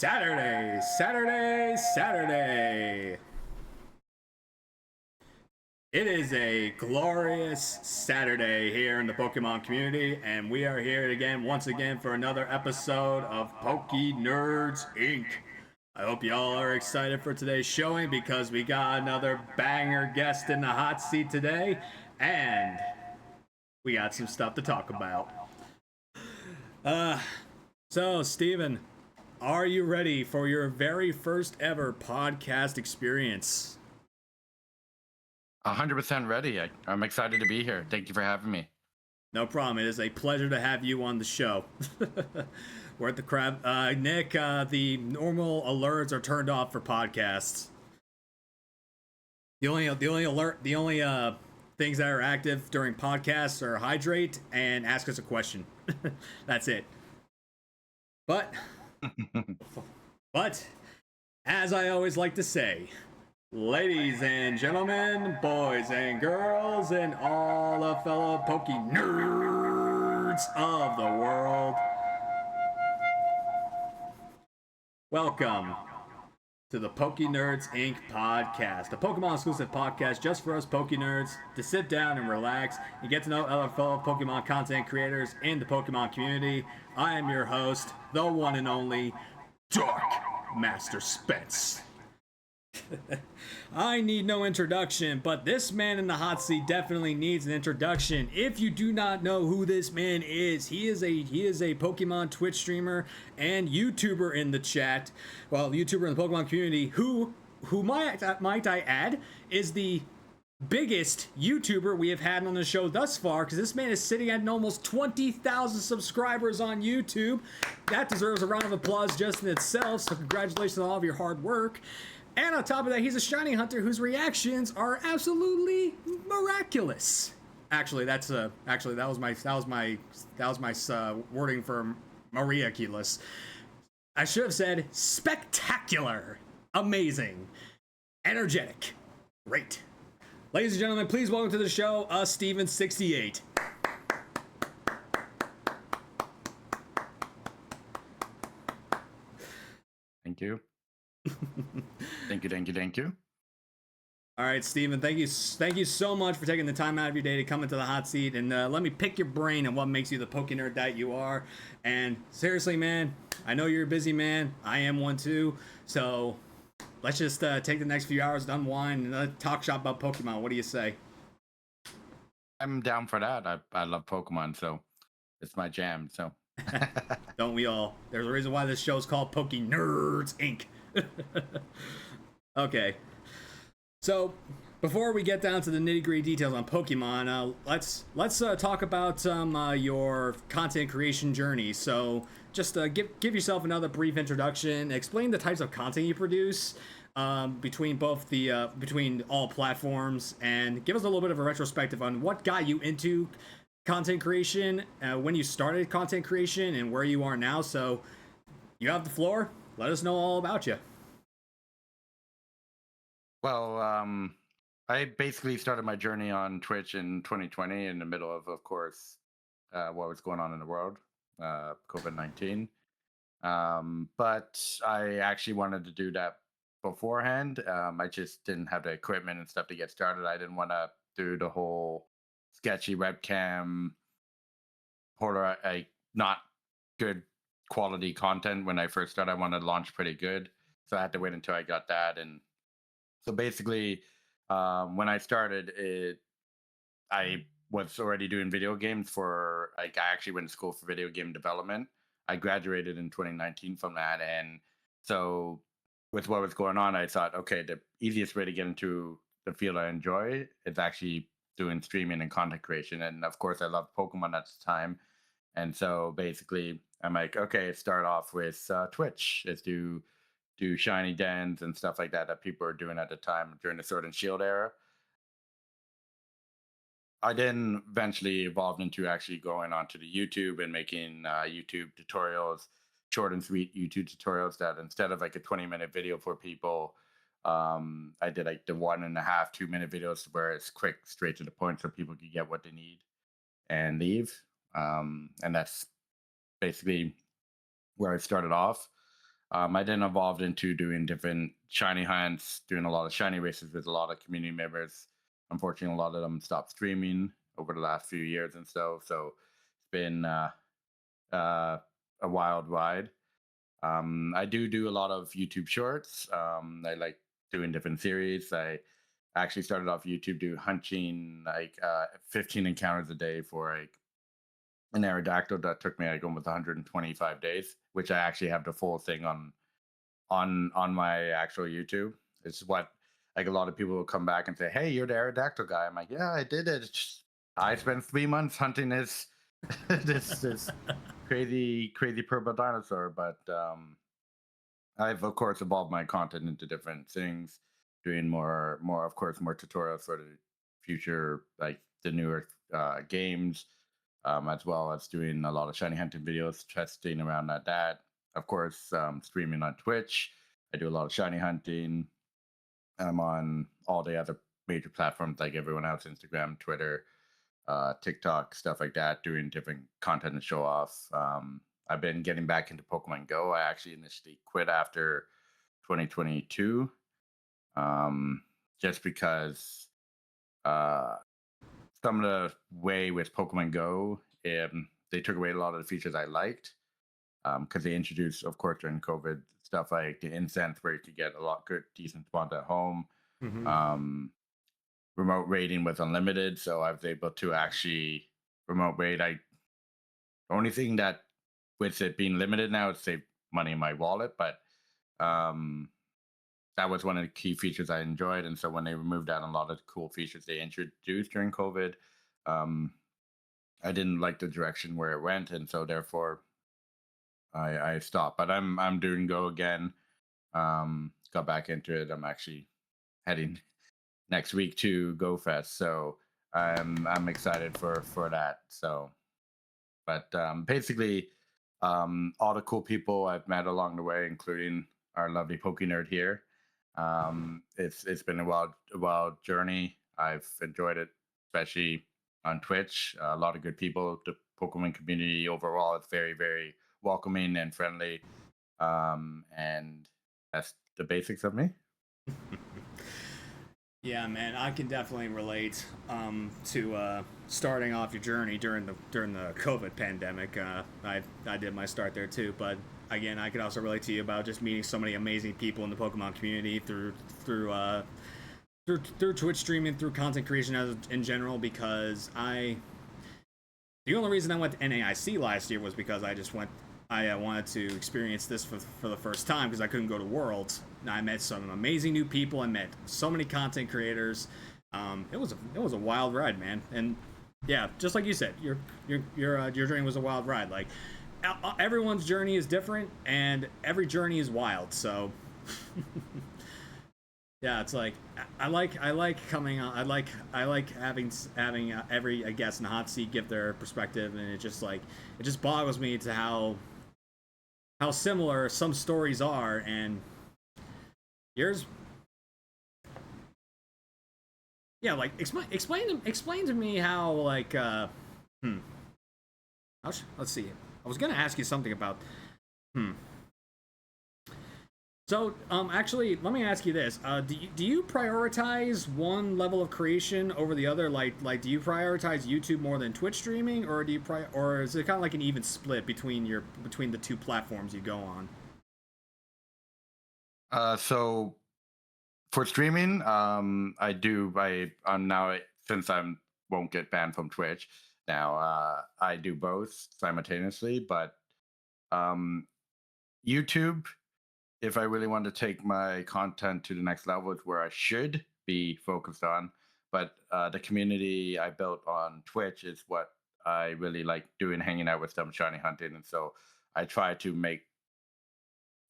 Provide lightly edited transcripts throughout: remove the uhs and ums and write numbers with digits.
Saturday, Saturday, Saturday. It is a glorious Saturday here in the Pokemon community, and we are here again, once again, for another episode of pokeNERDS Inc. I hope y'all are excited for today's showing because we got another banger guest in the hot seat today, and we got some stuff to talk about. So, Steven, are you ready for your very first ever podcast experience? 100% ready. I'm excited to be here. Thank you for having me. No problem. It is a pleasure to have you on the show. We're at the crab. Nick, the normal alerts are turned off for podcasts. The only things that are active during podcasts are hydrate and ask us a question. That's it. But as I always like to say, ladies and gentlemen, boys and girls, and all the fellow pokeNERDS of the world, welcome to the pokeNERDS Inc. podcast, a Pokemon exclusive podcast just for us pokeNERDs to sit down and relax and get to know other fellow Pokemon content creators in the Pokemon community. I am your host, the one and only Dark Master Spence. I need no introduction, but this man in the hot seat definitely needs an introduction. If you do not know who this man is, he is a Pokemon Twitch streamer and YouTuber in the chat. Well, YouTuber in the Pokemon community who might I add is the biggest YouTuber we have had on the show thus far, because this man is sitting at almost 20,000 subscribers on YouTube. That deserves a round of applause just in itself, so congratulations on all of your hard work. And on top of that, he's a shiny hunter whose reactions are absolutely miraculous. Actually, that was my wording for miraculous. I should have said spectacular, amazing, energetic, great. Ladies and gentlemen, please welcome to the show, Steven68. Thank you. Thank you. All right, Steven, thank you so much for taking the time out of your day to come into the hot seat and let me pick your brain on what makes you the pokenerd that you are. And seriously, man, I know you're a busy man. I am one too. So let's just take the next few hours to unwind and talk shop about Pokemon. What do you say? I'm down for that. I love Pokemon, so it's my jam. So don't we all? There's a reason why this show is called pokeNERDS Inc. Okay, so before we get down to the nitty-gritty details on Pokemon, let's talk about your content creation journey. So just give yourself another brief introduction. Explain the types of content you produce between all platforms, and give us a little bit of a retrospective on what got you into content creation, when you started content creation, and where you are now. So you have the floor. Let us know all about you. Well, I basically started my journey on Twitch in 2020 in the middle of course, what was going on in the world, COVID-19. But I actually wanted to do that beforehand. I just didn't have the equipment and stuff to get started. I didn't want to do the whole sketchy webcam, not good quality content when I first started. I wanted to launch pretty good, so I had to wait until I got that. And so basically, when I started it, I was already doing video games I actually went to school for video game development. I graduated in 2019 from that, and so with what was going on, I thought, okay, the easiest way to get into the field I enjoy is actually doing streaming and content creation. And of course, I loved Pokemon at the time. And so basically, I'm like, okay, start off with Twitch. Let's do shiny dens and stuff like that people were doing at the time during the Sword and Shield era. I then eventually evolved into actually going onto the YouTube and making YouTube tutorials, short and sweet YouTube tutorials that instead of like a 20-minute video for people, I did like the 1.5, 2-minute videos where it's quick, straight to the point so people can get what they need and leave. And that's basically where I started off. I then evolved into doing different shiny hunts, doing a lot of shiny races with a lot of community members. Unfortunately, a lot of them stopped streaming over the last few years and so it's been uh, a wild ride. I do a lot of YouTube shorts. I like doing different series. I actually started off YouTube doing hunting like 15 encounters a day for like an Aerodactyl that took me like almost 125 days, which I actually have the full thing on my actual YouTube. It's what like a lot of people will come back and say, "Hey, you're the Aerodactyl guy." I'm like, "Yeah, I did it. I spent 3 months hunting this this crazy purple dinosaur." But I've of course evolved my content into different things, doing more of course more tutorials for the future, like the newer games, as well as doing a lot of shiny hunting videos, testing around at that. Of course, streaming on Twitch. I do a lot of shiny hunting. I'm on all the other major platforms like everyone else, Instagram, Twitter, TikTok, stuff like that, doing different content to show off. I've been getting back into Pokemon Go. I actually initially quit after 2022, um, just because uh, some of the way with Pokemon Go, they took away a lot of the features I liked because they introduced, of course, during COVID stuff like the incense where you could get a lot good, decent spawns at home. Hmm. Um, Remote raiding was unlimited, so I was able to actually remote raid. The only thing that with it being limited now is save money in my wallet, but um, that was one of the key features I enjoyed. And so when they removed out a lot of the cool features they introduced during COVID, um, I didn't like the direction where it went, and so therefore I stopped. But I'm doing Go again. Got back into it. I'm actually heading next week to Go Fest, so I'm excited for that. So, but basically, all the cool people I've met along the way, including our lovely pokeNerd here. It's been a wild journey. I've enjoyed it, especially on Twitch. A lot of good people. The Pokemon community overall is very welcoming and friendly. And that's the basics of me. Yeah, man, I can definitely relate to starting off your journey during the COVID pandemic. I did my start there too, but again, I can also relate to you about just meeting so many amazing people in the Pokemon community through Twitch streaming, through content creation in general. Because the only reason I went to NAIC last year was because I just went. I wanted to experience this for the first time because I couldn't go to Worlds. And I met some amazing new people. I met so many content creators. It was a wild ride, man. And yeah, just like you said, your journey was a wild ride. Like everyone's journey is different, and every journey is wild. So yeah, it's like I like coming on. I like having every guest in the hot seat give their perspective, and it just boggles me to how similar some stories are, and yours. Yeah, like explain to me how like hmm. Let's see. I was gonna ask you something about hmm. So, actually, let me ask you this: do you prioritize one level of creation over the other? Do you prioritize YouTube more than Twitch streaming, or or is it kind of like an even split between the two platforms you go on? So for streaming, I'm now since I'm won't get banned from Twitch now. I do both simultaneously, but um, YouTube, if I really want to take my content to the next level, is where I should be focused on. But the community I built on Twitch is what I really like doing, hanging out with them, shiny hunting, and so I try to make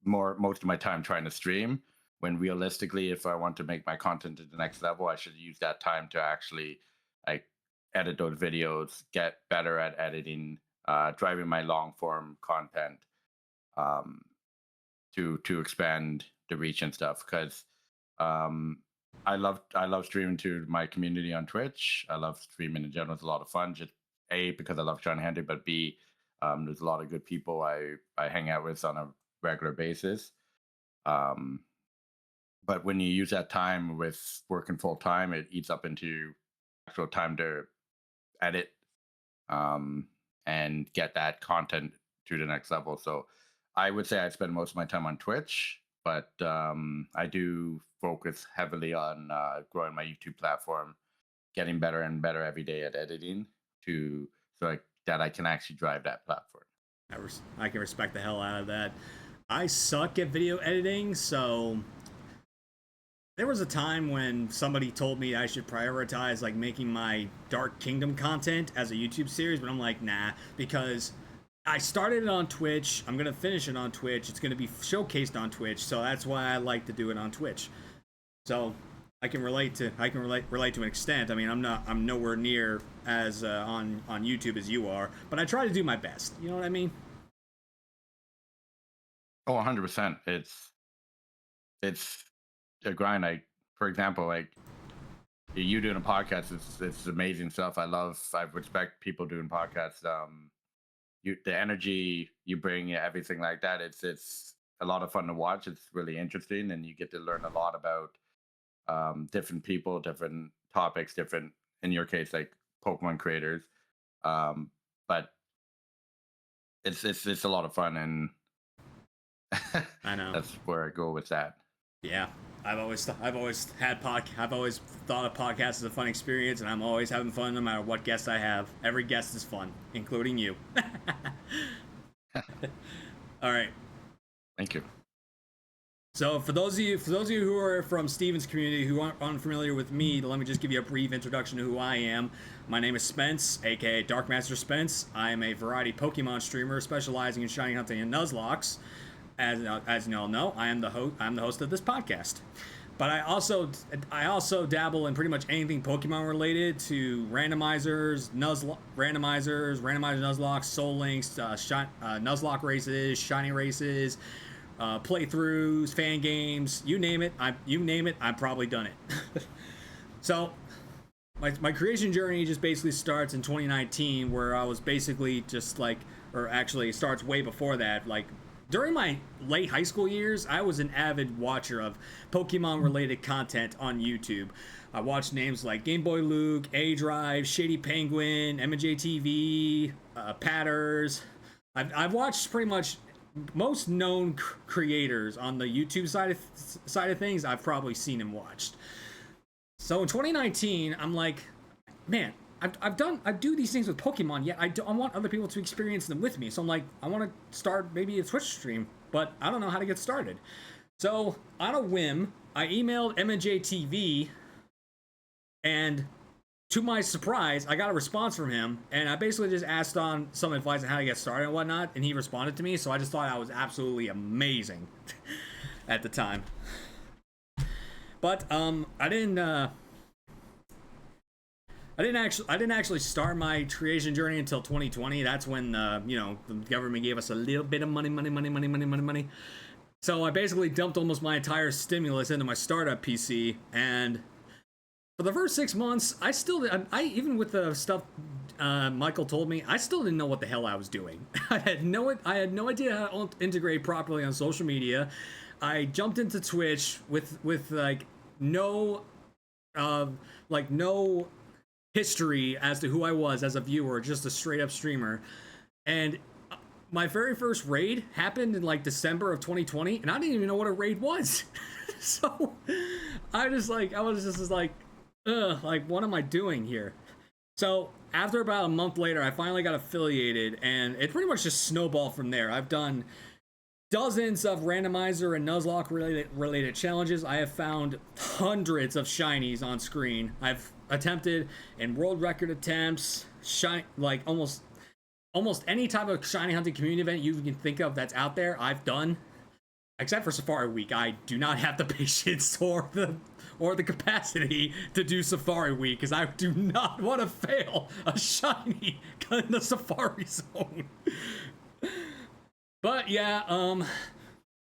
most of my time trying to stream, when realistically if I want to make my content to the next level, I should use that time to actually like edit those videos, get better at editing, driving my long form content, um, to expand the reach and stuff. Because um, I love streaming to my community on Twitch. I love streaming in general. It's a lot of fun, just a because I love Sean Handy, but b there's a lot of good people I hang out with on a regular basis. Um, but when you use that time with working full time, it eats up into actual time to edit, um, and get that content to the next level. So I would say I spend most of my time on Twitch, but I do focus heavily on growing my YouTube platform, getting better and better every day at editing to that I can actually drive that platform. I can respect the hell out of that. I suck at video editing, so there was a time when somebody told me I should prioritize like making my Dark Kingdom content as a YouTube series, but I'm like, nah, because I started it on Twitch. I'm gonna finish it on Twitch. It's gonna be showcased on Twitch, so that's why I like to do it on Twitch. So I can relate to an extent. I mean, I'm nowhere near as on YouTube as you are, but I try to do my best. You know what I mean? Oh, 100%. It's a grind. For example, like you doing a podcast, it's amazing stuff. I respect people doing podcasts. The energy you bring, everything like that. It's a lot of fun to watch. It's really interesting, and you get to learn a lot about different people, different topics, different, in your case, like Pokemon creators. But it's a lot of fun, and I know. that's where I go with that. Yeah, I've always thought a podcast is a fun experience, and I'm always having fun no matter what guest I have. Every guest is fun, including you. All right. Thank you. So for those of you who are from Steven's community who aren't unfamiliar with me, let me just give you a brief introduction to who I am. My name is Spence, aka Darkmaster Spence. I am a variety Pokemon streamer specializing in shiny hunting and Nuzlocke. As you all know, I'm the host of this podcast. But I also dabble in pretty much anything Pokemon related to randomizers, Nuzlocke, Soul Links, Nuzlocke races, shiny races, playthroughs, fan games, you name it. I've probably done it. So my creation journey just basically starts in 2019, where I was basically just like, or actually it starts way before that, like during my late high school years, I was an avid watcher of Pokemon-related content on YouTube. I watched names like Game Boy Luke, A-Drive, Shady Penguin, M&J TV, Patters. I've watched pretty much most known creators on the YouTube side of things. I've probably seen and watched. So in 2019, I'm like, man, I do these things with Pokemon, yet I want other people to experience them with me. So I'm like, I want to start maybe a Twitch stream, but I don't know how to get started. So on a whim, I emailed M&J TV, and to my surprise, I got a response from him, and I basically just asked on some advice on how to get started and whatnot, and he responded to me. So I just thought I was absolutely amazing at the time. But I didn't actually start my creation journey until 2020. That's when the government gave us a little bit of money. So I basically dumped almost my entire stimulus into my startup PC, and for the first 6 months, I even with the stuff Michael told me, I still didn't know what the hell I was doing. I had no idea how to integrate properly on social media. I jumped into Twitch with like no history as to who I was as a viewer, just a straight up streamer. And my very first raid happened in like December of 2020, and I didn't even know what a raid was. So I was just like, ugh, like what am I doing here? So after about a month later, I finally got affiliated, and it pretty much just snowballed from there. I've done dozens of randomizer and Nuzlocke related challenges. I have found hundreds of shinies on screen. I've attempted in world record attempts, like almost any type of shiny hunting community event you can think of that's out there, I've done. Except for Safari Week. I do not have the patience or the capacity to do Safari Week, because I do not want to fail a shiny in the Safari Zone. But yeah,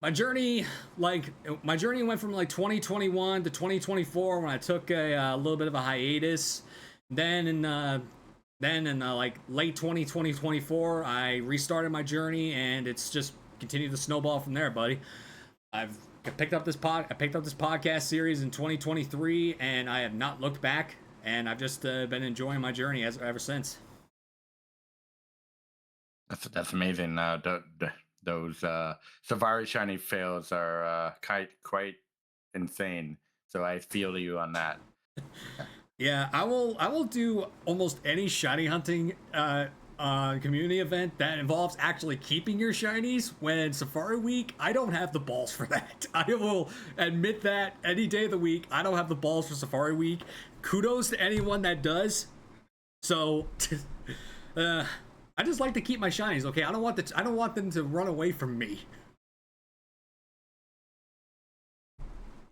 my journey went from like 2021 to 2024 when I took a little bit of a hiatus. Then in like late 2024, I restarted my journey, and it's just continue the snowball from there, buddy. I picked up this podcast series in 2023, and I have not looked back. And I've just been enjoying my journey ever since. That's amazing. Those Safari shiny fails are quite insane. So I feel you on that. Yeah, I will do almost any shiny hunting community event that involves actually keeping your shinies. When Safari Week, I don't have the balls for that. I will admit that any day of the week, I don't have the balls for Safari Week. Kudos to anyone that does. So, I just like to keep my shinies. Okay, I don't want them to run away from me.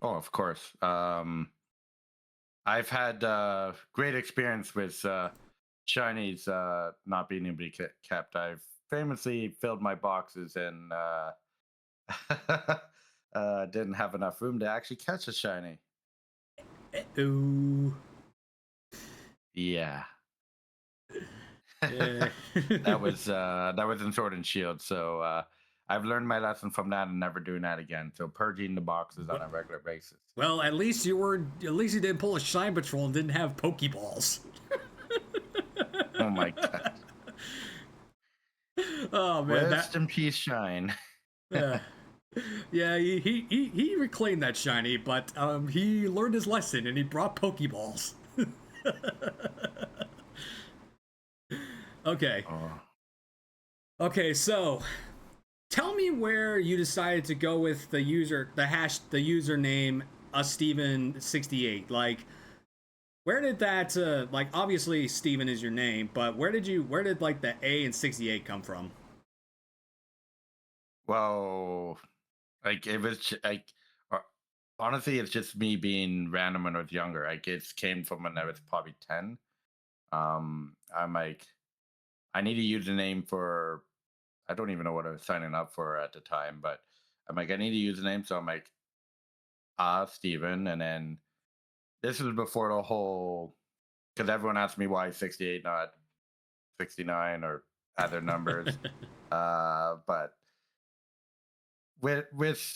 Oh, of course. I've had great experience with shinies not being able to be kept. I've famously filled my boxes and didn't have enough room to actually catch a shiny. Ooh. Yeah. that was in Sword and Shield. So I've learned my lesson from that and never doing that again. So purging the boxes on a regular basis. Well, at least you didn't pull a Shine Patrol and didn't have Pokeballs. Oh my god. Oh man, rest in peace, Shine. Yeah, he reclaimed that shiny, but he learned his lesson and he brought Pokeballs. Okay. Okay, so tell me where you decided to go with the username Steven68. Like, where did that like, obviously Steven is your name, but where did like the A and 68 come from? Well, like it was like honestly, it's just me being random when I was younger. Like it came from when I was probably 10. I'm like, I need a username for, I don't even know what I was signing up for at the time, but I'm like, I need a username. So I'm like, Steven. And then this was before the whole, because everyone asked me why 68, not 69 or other numbers. But with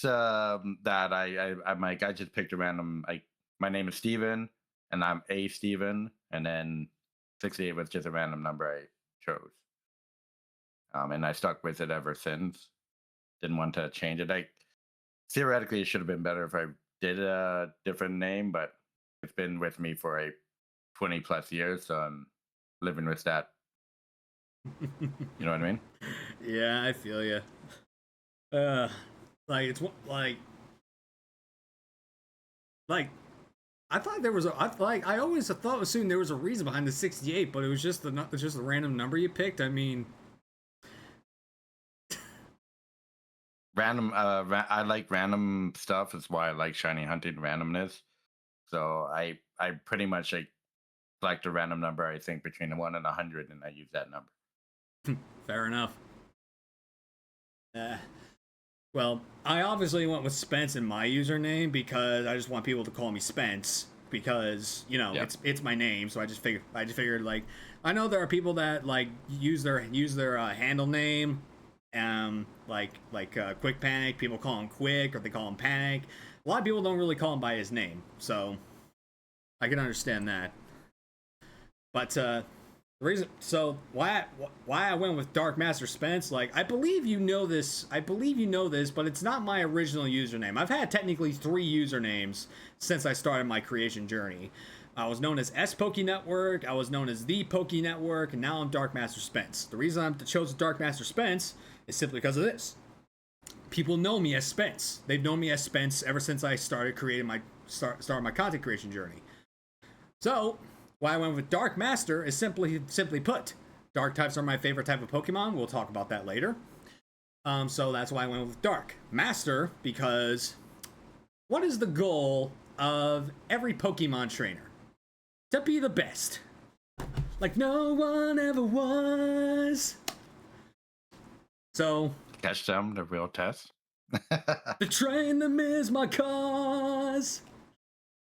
that, I'm like, I just picked a random, like, my name is Steven and I'm a Steven. And then 68 was just a random number I chose. And I stuck with it ever since. Didn't want to change it. Like, theoretically, it should have been better if I did a different name, but it's been with me for 20 plus years, so I'm living with that. You know what I mean? Yeah, I feel you. Like it's like I thought there was I always assumed there was a reason behind the 68, but it was just the random number you picked. I mean, random. I like random stuff. That's why I like shiny hunting randomness. So I pretty much like select a random number. I think between 1 and 100, and I use that number. Fair enough. Well, I obviously went with Spence in my username because I just want people to call me Spence because, you know, Yep. it's my name. So I just figured like, I know there are people that like use their handle name, like Quick Panic. People call him Quick or they call him Panic. A lot of people don't really call him by his name, so I can understand that. But the reason, so why I went with Dark Master Spence, like, I believe you know this, but it's not my original username. I've had technically 3 usernames since I started my creation journey. I was known as pokeNERDS, I was known as the pokeNERDS, and now I'm Dark Master Spence. The reason I chose Dark Master Spence is simply because of this. People know me as Spence. They've known me as Spence ever since I started creating my content creation journey. So why I went with Dark Master is simply put, Dark types are my favorite type of Pokemon. We'll talk about that later. So that's why I went with Dark Master, because what is the goal of every Pokemon trainer? To be the best. Like no one ever was. So Catch them, the real test. to train them is my cause.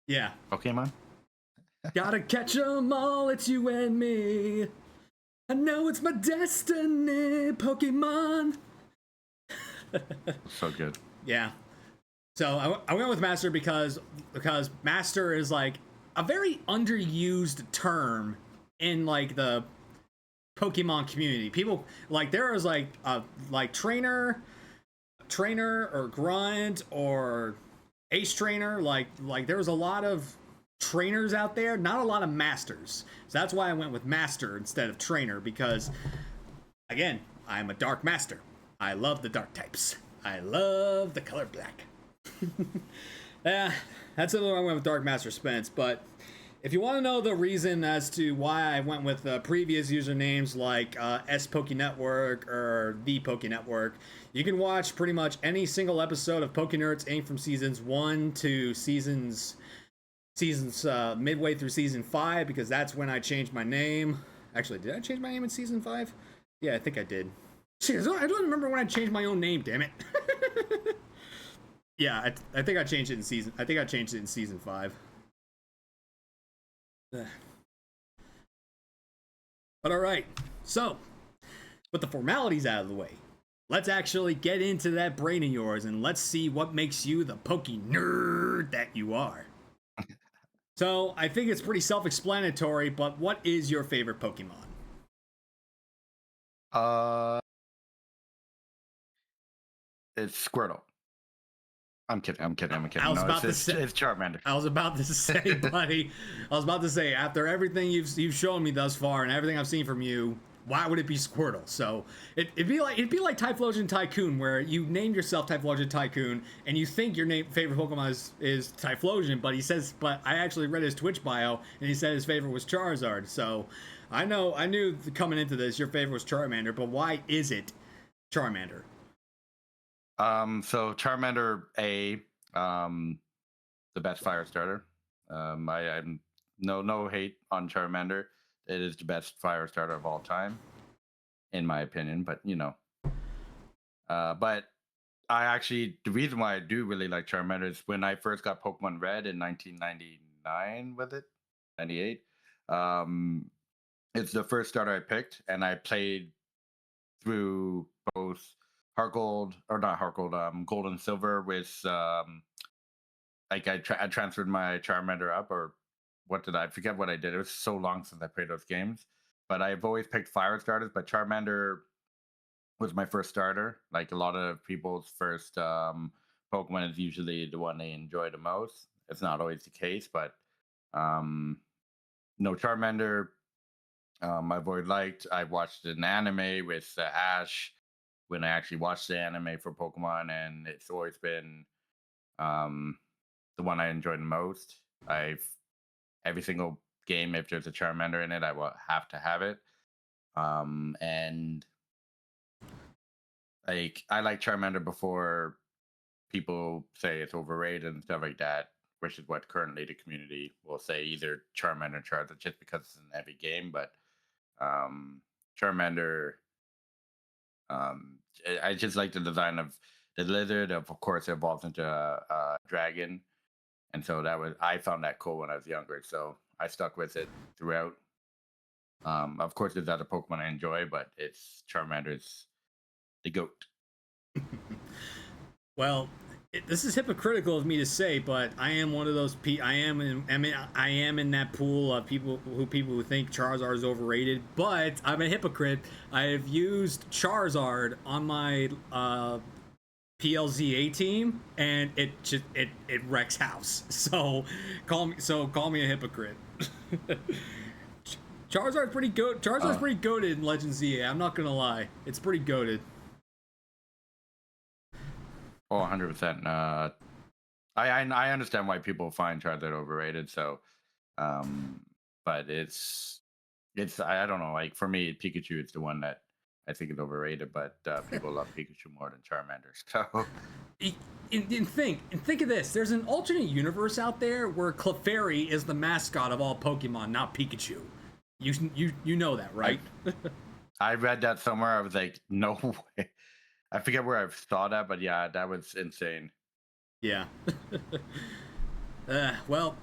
Yeah. Pokemon? Gotta catch 'em all, it's you and me. I know it's my destiny, Pokemon. So good. Yeah. So I went with Master because Master is like a very underused term in like the Pokemon community. People like there is like a trainer or grunt or ace trainer. Like there was a lot of trainers out there, not a lot of masters. So that's why I went with master instead of trainer, because again, I'm a dark master. I love the dark types. I love the color black. Yeah, that's the one I went with Dark Master Spence. But if you want to know the reason as to why I went with previous usernames like S pokeNetwork or the pokeNetwork, you can watch pretty much any single episode of pokeNERDS Inc. from seasons 1 to seasons midway through season 5, because that's when I changed my name. Actually, did I change my name in season 5? Yeah, I think I did. Jeez, I don't remember when I changed my own name, damn it. Yeah, I think I changed it in season. I think I changed it in season 5. But all right, so with the formalities out of the way, let's actually get into that brain of yours and let's see what makes you the poke-nerd that you are. So I think it's pretty self-explanatory, but what is your favorite Pokemon? It's Squirtle. I'm kidding. I was about to say it's Charmander. I was about to say, buddy. I was about to say, after everything you've shown me thus far and everything I've seen from you, why would it be Squirtle? So it'd be like Typhlosion Tycoon, where you name yourself Typhlosion Tycoon and you think your favorite Pokemon is Typhlosion, but I actually read his Twitch bio and he said his favorite was Charizard. So I knew coming into this your favorite was Charmander, but why is it Charmander? So Charmander the best fire starter. I'm no hate on Charmander. It is the best fire starter of all time, in my opinion. But but the reason why I do really like Charmander is when I first got Pokemon Red in 1999, was it 98? It's the first starter I picked, and I played through both Gold and Silver with I transferred my Charmander up, or what did I forget what I did? It was so long since I played those games, but I've always picked fire starters. But Charmander was my first starter. Like a lot of people's first Pokemon is usually the one they enjoy the most. It's not always the case, but no, Charmander I've always liked. I watched an anime with Ash when I actually watched the anime for Pokemon, and it's always been the one I enjoyed the most. Every single game, if there's a Charmander in it, I will have to have it. And I like Charmander before people say it's overrated and stuff like that, which is what currently the community will say, either Charmander or Charizard, just because it's in every game. But Charmander, I just like the design of the lizard. Of course, it evolves into a dragon, and so I found that cool when I was younger. So I stuck with it throughout. Of course, there's other Pokemon I enjoy, but Charmander's the GOAT. Well, this is hypocritical of me to say, but I am one of those I am in that pool of people who think Charizard is overrated. But I'm a hypocrite. I have used Charizard on my PLZA team, and it wrecks house. So call me a hypocrite. Charizard's pretty good. Charizard's pretty goated in Legends ZA. I'm not gonna lie, it's pretty goated. Oh, 100%. I understand why people find Charizard overrated. So, but it's I don't know. Like for me, Pikachu is the one that I think is overrated. But people love Pikachu more than Charmander. So, and think of this. There's an alternate universe out there where Clefairy is the mascot of all Pokemon, not Pikachu. You know that, right? I read that somewhere. I was like, no way. I forget where I saw that, but yeah, that was insane. Yeah. Well,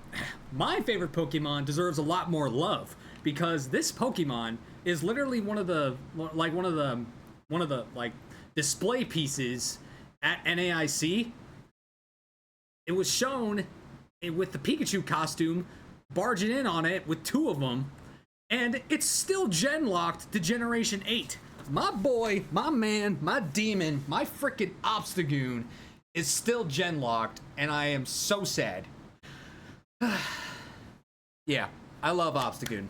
my favorite Pokemon deserves a lot more love, because this Pokemon is literally one of the display pieces at NAIC, it was shown with the Pikachu costume barging in on it with 2 of them, and it's still gen locked to Generation 8. My boy, my man, my demon, my freaking Obstagoon is still gen locked, and I am so sad. Yeah, I love Obstagoon.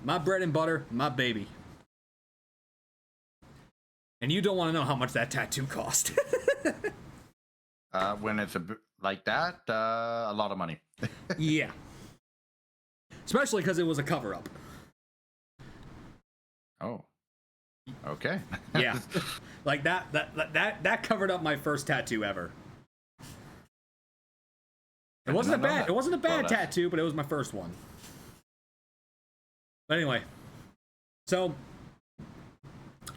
My bread and butter, my baby. And you don't want to know how much that tattoo cost. When it's like that, a lot of money. Yeah. Especially because it was a cover-up. Oh. Okay. Yeah. Like that covered up my first tattoo ever. It wasn't a bad tattoo, but it was my first one. But anyway. So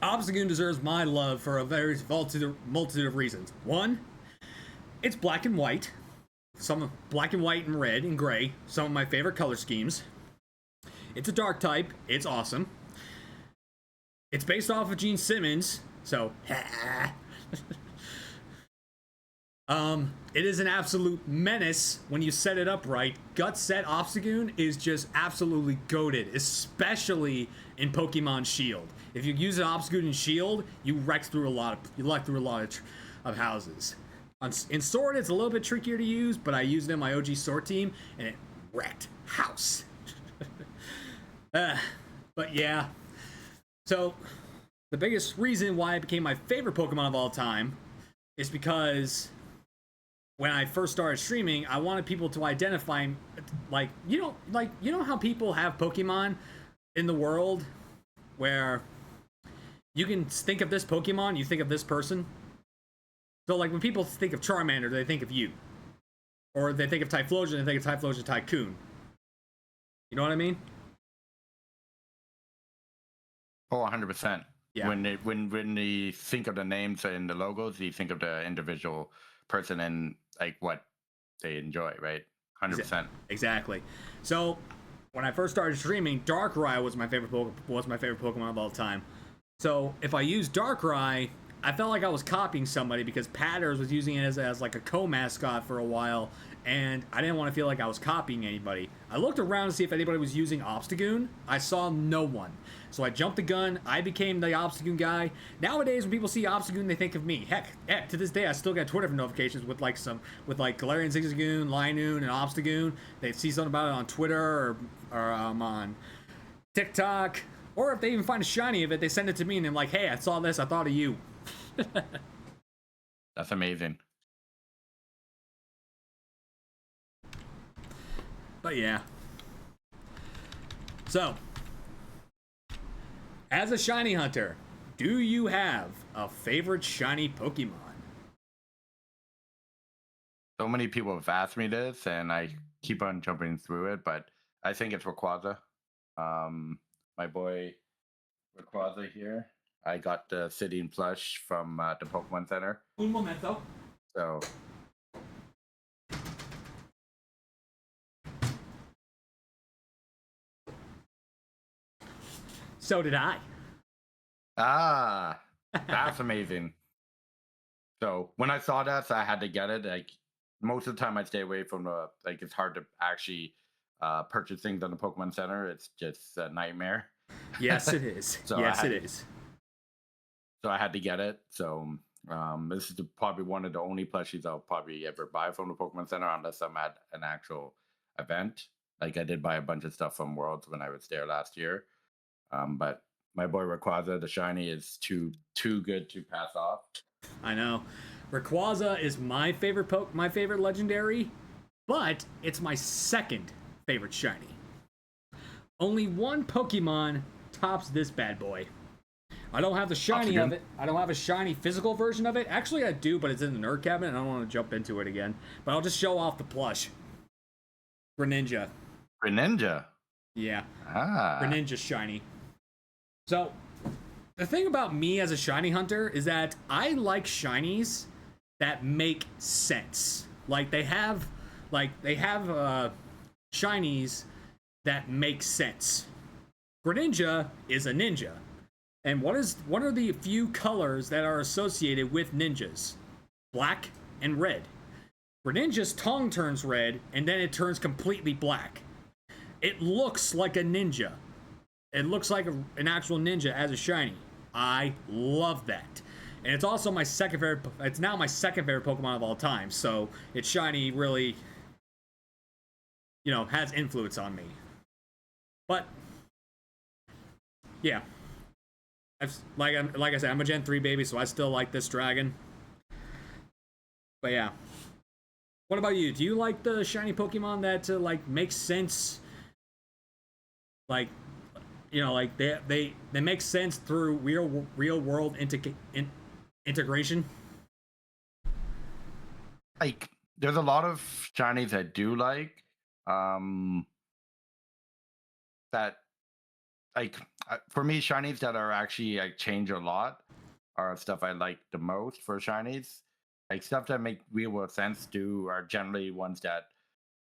Obstagoon deserves my love for a very multitude of reasons. One, it's black and white. Some black and white and red and gray. Some of my favorite color schemes. It's a dark type. It's awesome. It's based off of Gene Simmons, so it is an absolute menace when you set it up right. Gut Set Obstagoon is just absolutely goated, especially in Pokemon Shield. If you use an Obstagoon in Shield, you wreck through a lot of houses. In Sword, it's a little bit trickier to use, but I used it in my OG Sword team, and it wrecked house. But yeah. So, the biggest reason why it became my favorite Pokemon of all time is because when I first started streaming, I wanted people to identify, you know how people have Pokemon in the world where you can think of this Pokemon, you think of this person. So, like, when people think of Charmander, they think of you. Or they think of Typhlosion, they think of Typhlosion Tycoon. You know what I mean? Oh, 100%. Yeah. When they think of the names and the logos, you think of the individual person and like what they enjoy, right? 100%. Exactly. So when I first started streaming, Darkrai was my favorite Pokemon of all time. So if I used Darkrai, I felt like I was copying somebody because Patters was using it as like a co-mascot for a while, and I didn't want to feel like I was copying anybody. I looked around to see if anybody was using Obstagoon. I saw no one. So I jumped the gun. I became the Obstagoon guy. Nowadays, when people see Obstagoon, they think of me. Heck, to this day, I still get Twitter notifications with Galarian Zigzagoon, Linoon, and Obstagoon. They see something about it on Twitter or on TikTok. Or if they even find a shiny of it, they send it to me and I'm like, hey, I saw this. I thought of you. That's amazing. But yeah. So, as a shiny hunter, do you have a favorite shiny Pokemon? So many people have asked me this, and I keep on jumping through it, but I think it's Rayquaza. My boy Rayquaza here. I got the sitting plush from the Pokemon Center. Un momento. So. So did I. Ah, that's amazing. So when I saw that, so I had to get it. Like most of the time, I stay away from it's hard to actually purchase things on the Pokemon Center. It's just a nightmare. Yes, it is. So yes, it is. So I had to get it. So this is probably one of the only plushies I'll probably ever buy from the Pokemon Center, unless I'm at an actual event. Like I did buy a bunch of stuff from Worlds when I was there last year. But my boy Rayquaza, the shiny, is too good to pass off. I know. Rayquaza is my favorite legendary, but it's my second favorite shiny. Only one Pokemon tops this bad boy. I don't have the shiny of it. I don't have a shiny physical version of it. Actually, I do, but it's in the nerd cabinet, and I don't want to jump into it again. But I'll just show off the plush. Greninja. Greninja? Yeah. Ah. Greninja shiny. So, the thing about me as a shiny hunter is that I like shinies that make sense. Like they have shinies that make sense. Greninja is a ninja, And what are the few colors that are associated with ninjas? Black and red. Greninja's tongue turns red, and then it turns completely black. It looks like a ninja. It looks like an actual ninja as a shiny. I love that. And it's also my second favorite. It's now my second favorite Pokemon of all time. So its shiny really, has influence on me. But yeah, like I said, I'm a Gen 3 baby, so I still like this dragon. But yeah. What about you? Do you like the shiny Pokemon that makes sense? Like, like they make sense through real world integration. Like, there's a lot of shinies I do like. That for me, shinies that are actually change a lot are stuff I like the most for shinies. Like stuff that make real world sense are generally ones that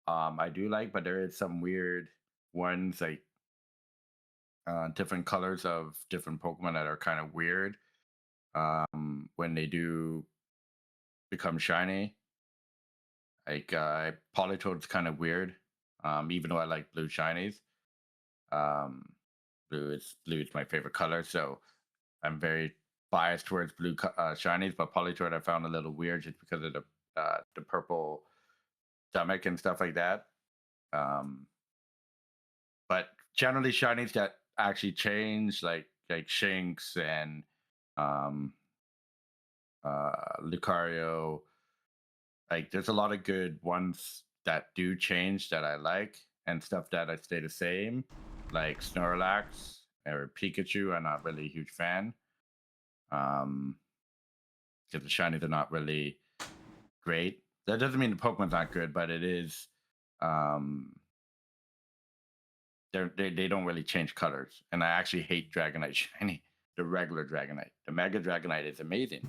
I do like, but there is some weird ones like different colors of different Pokemon that are kind of weird when they do become shiny. Like Politoed's kind of weird, even though I like blue shinies. Blue is my favorite color, so I'm very biased towards blue shinies. But Politoed I found a little weird just because of the purple stomach and stuff like that. But generally, shinies that actually change, like Shinx and Lucario. Like, there's a lot of good ones that do change that I like, and stuff that I stay the same, like Snorlax or Pikachu. I'm not really a huge fan. Because the shinies are not really great. That doesn't mean the Pokemon's not good, but it is. They don't really change colors, and I actually hate Dragonite shiny. The regular Dragonite, the Mega Dragonite is amazing,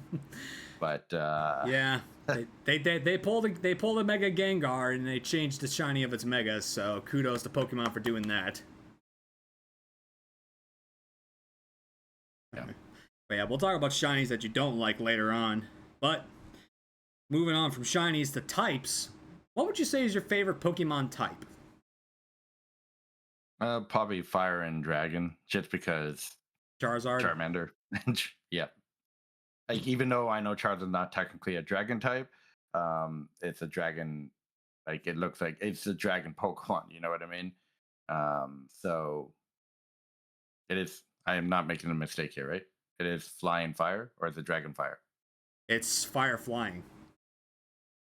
but yeah, they pulled the Mega Gengar and they changed the shiny of its Mega. So kudos to Pokemon for doing that. Yeah. But yeah, we'll talk about shinies that you don't like later on. But moving on from shinies to types, what would you say is your favorite Pokemon type? Probably Fire and Dragon, just because Charizard. Charmander. Yeah. Like, even though I know Charizard's not technically a dragon type, it's a dragon. Like, it looks like it's a dragon Pokemon. You know what I mean? So it is. I am not making a mistake here, right? It is flying fire, or is it dragon fire? It's fire flying.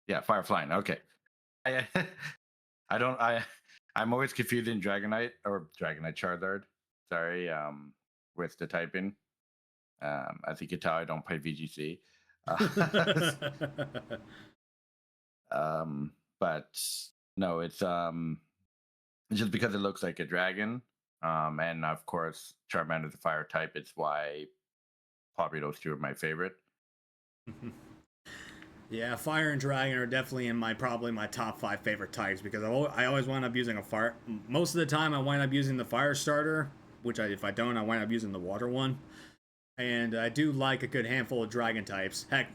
Yeah, fire flying. Okay. I, I don't. I'm always confusing Dragonite Charizard. Sorry. With the typing. As you can tell, I don't play VGC. But no, it's just because it looks like a dragon. And of course, Charmander's a fire type. It's why probably those two are my favorite. Yeah, fire and dragon are definitely probably my top 5 favorite types, because I always wind up using a fire. Most of the time, I wind up using the fire starter, which if I don't, I wind up using the water one. And I do like a good handful of dragon types. Heck,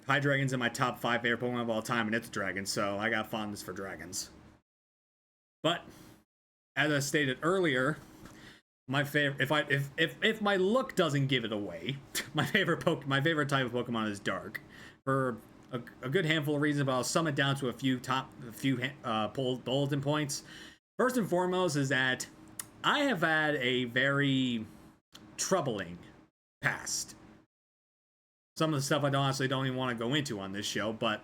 Hydreigon's in my top 5 favorite Pokemon of all time, and it's a dragon, so I got fondness for dragons. But as I stated earlier, my favorite, if my look doesn't give it away, my favorite type of Pokemon is dark, for a good handful of reasons. But I'll sum it down to a few bulletin points. First and foremost is that I have had a very troubling past. Some of the stuff I honestly don't even want to go into on this show, but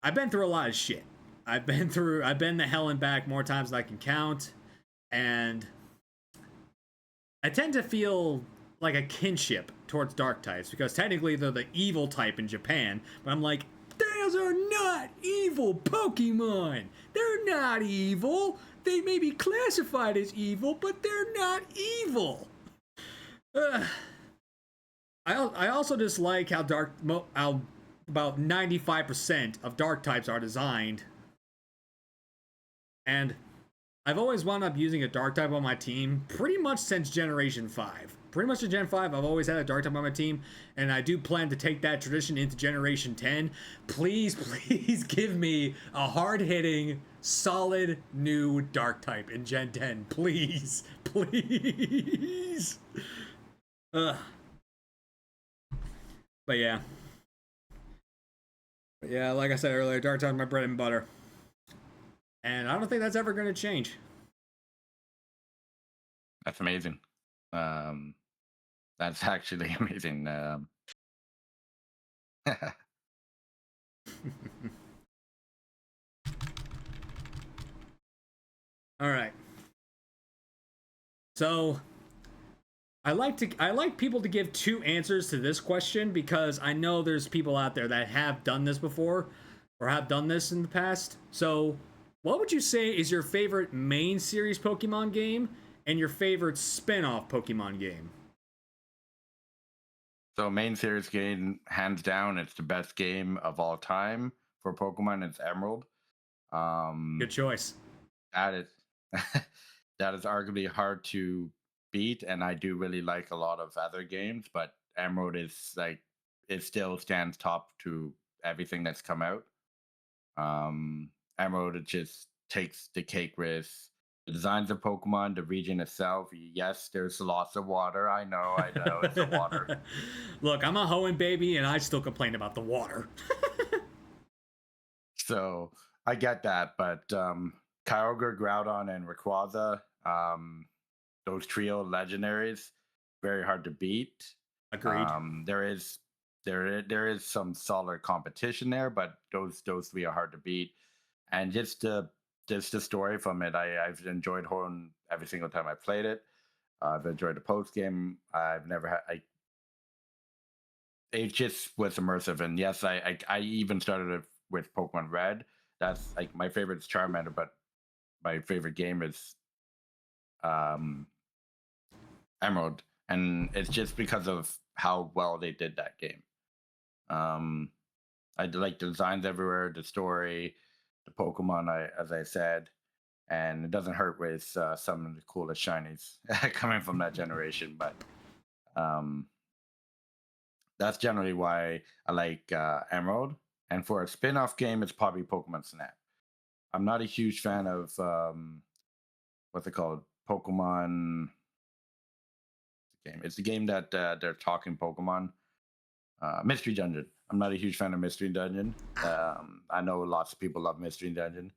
I've been through a lot of shit. I've been to hell and back more times than I can count, and I tend to feel like a kinship towards dark types, because technically they're the evil type in Japan, but I'm like, those are not evil Pokemon. They're not evil. They may be classified as evil, but they're not evil. I also dislike how about 95% of dark types are designed. And I've always wound up using a dark type on my team pretty much since Generation 5. pretty much in Gen 5, I've always had a dark type on my team, and I do plan to take that tradition into Generation 10. Please, please give me a hard-hitting, solid new dark type in Gen 10. Please. Please. Ugh. But yeah. Yeah, like I said earlier, dark type is my bread and butter. And I don't think that's ever going to change. That's amazing. That's actually amazing. All right. So I like people to give two answers to this question because I know there's people out there that have done this before or have done this in the past. So what would you say is your favorite main series Pokemon game and your favorite spin-off Pokemon game? So main series game, hands down, it's the best game of all time for Pokemon. It's Emerald. Good choice. That is that is arguably hard to beat, and I do really like a lot of other games, but Emerald is like it still stands top to everything that's come out. Emerald, it just takes the cake with the designs of Pokemon, the region itself. Yes, there's lots of water. I know, it's the water. Look, I'm a Hoenn baby, and I still complain about the water. So I get that, but Kyogre, Groudon, and Rayquaza, those trio legendaries, very hard to beat. Agreed. There is some solid competition there, but those three are hard to beat. And just the story from it, I've enjoyed Horn every single time I played it. I've enjoyed the post game. I've never had. It just was immersive, and yes, I even started it with Pokemon Red. That's like my favorite is Charmander, but my favorite game is Emerald, and it's just because of how well they did that game. I like the designs everywhere, the story, the Pokemon. As I said, and it doesn't hurt with some of the coolest shinies coming from that generation. But that's generally why I like Emerald. And for a spin-off game, it's probably Pokemon Snap. I'm not a huge fan of what's it called, Pokemon game. It's the game that they're talking Pokemon. Mystery Dungeon. I'm not a huge fan of Mystery Dungeon. I know lots of people love Mystery Dungeon.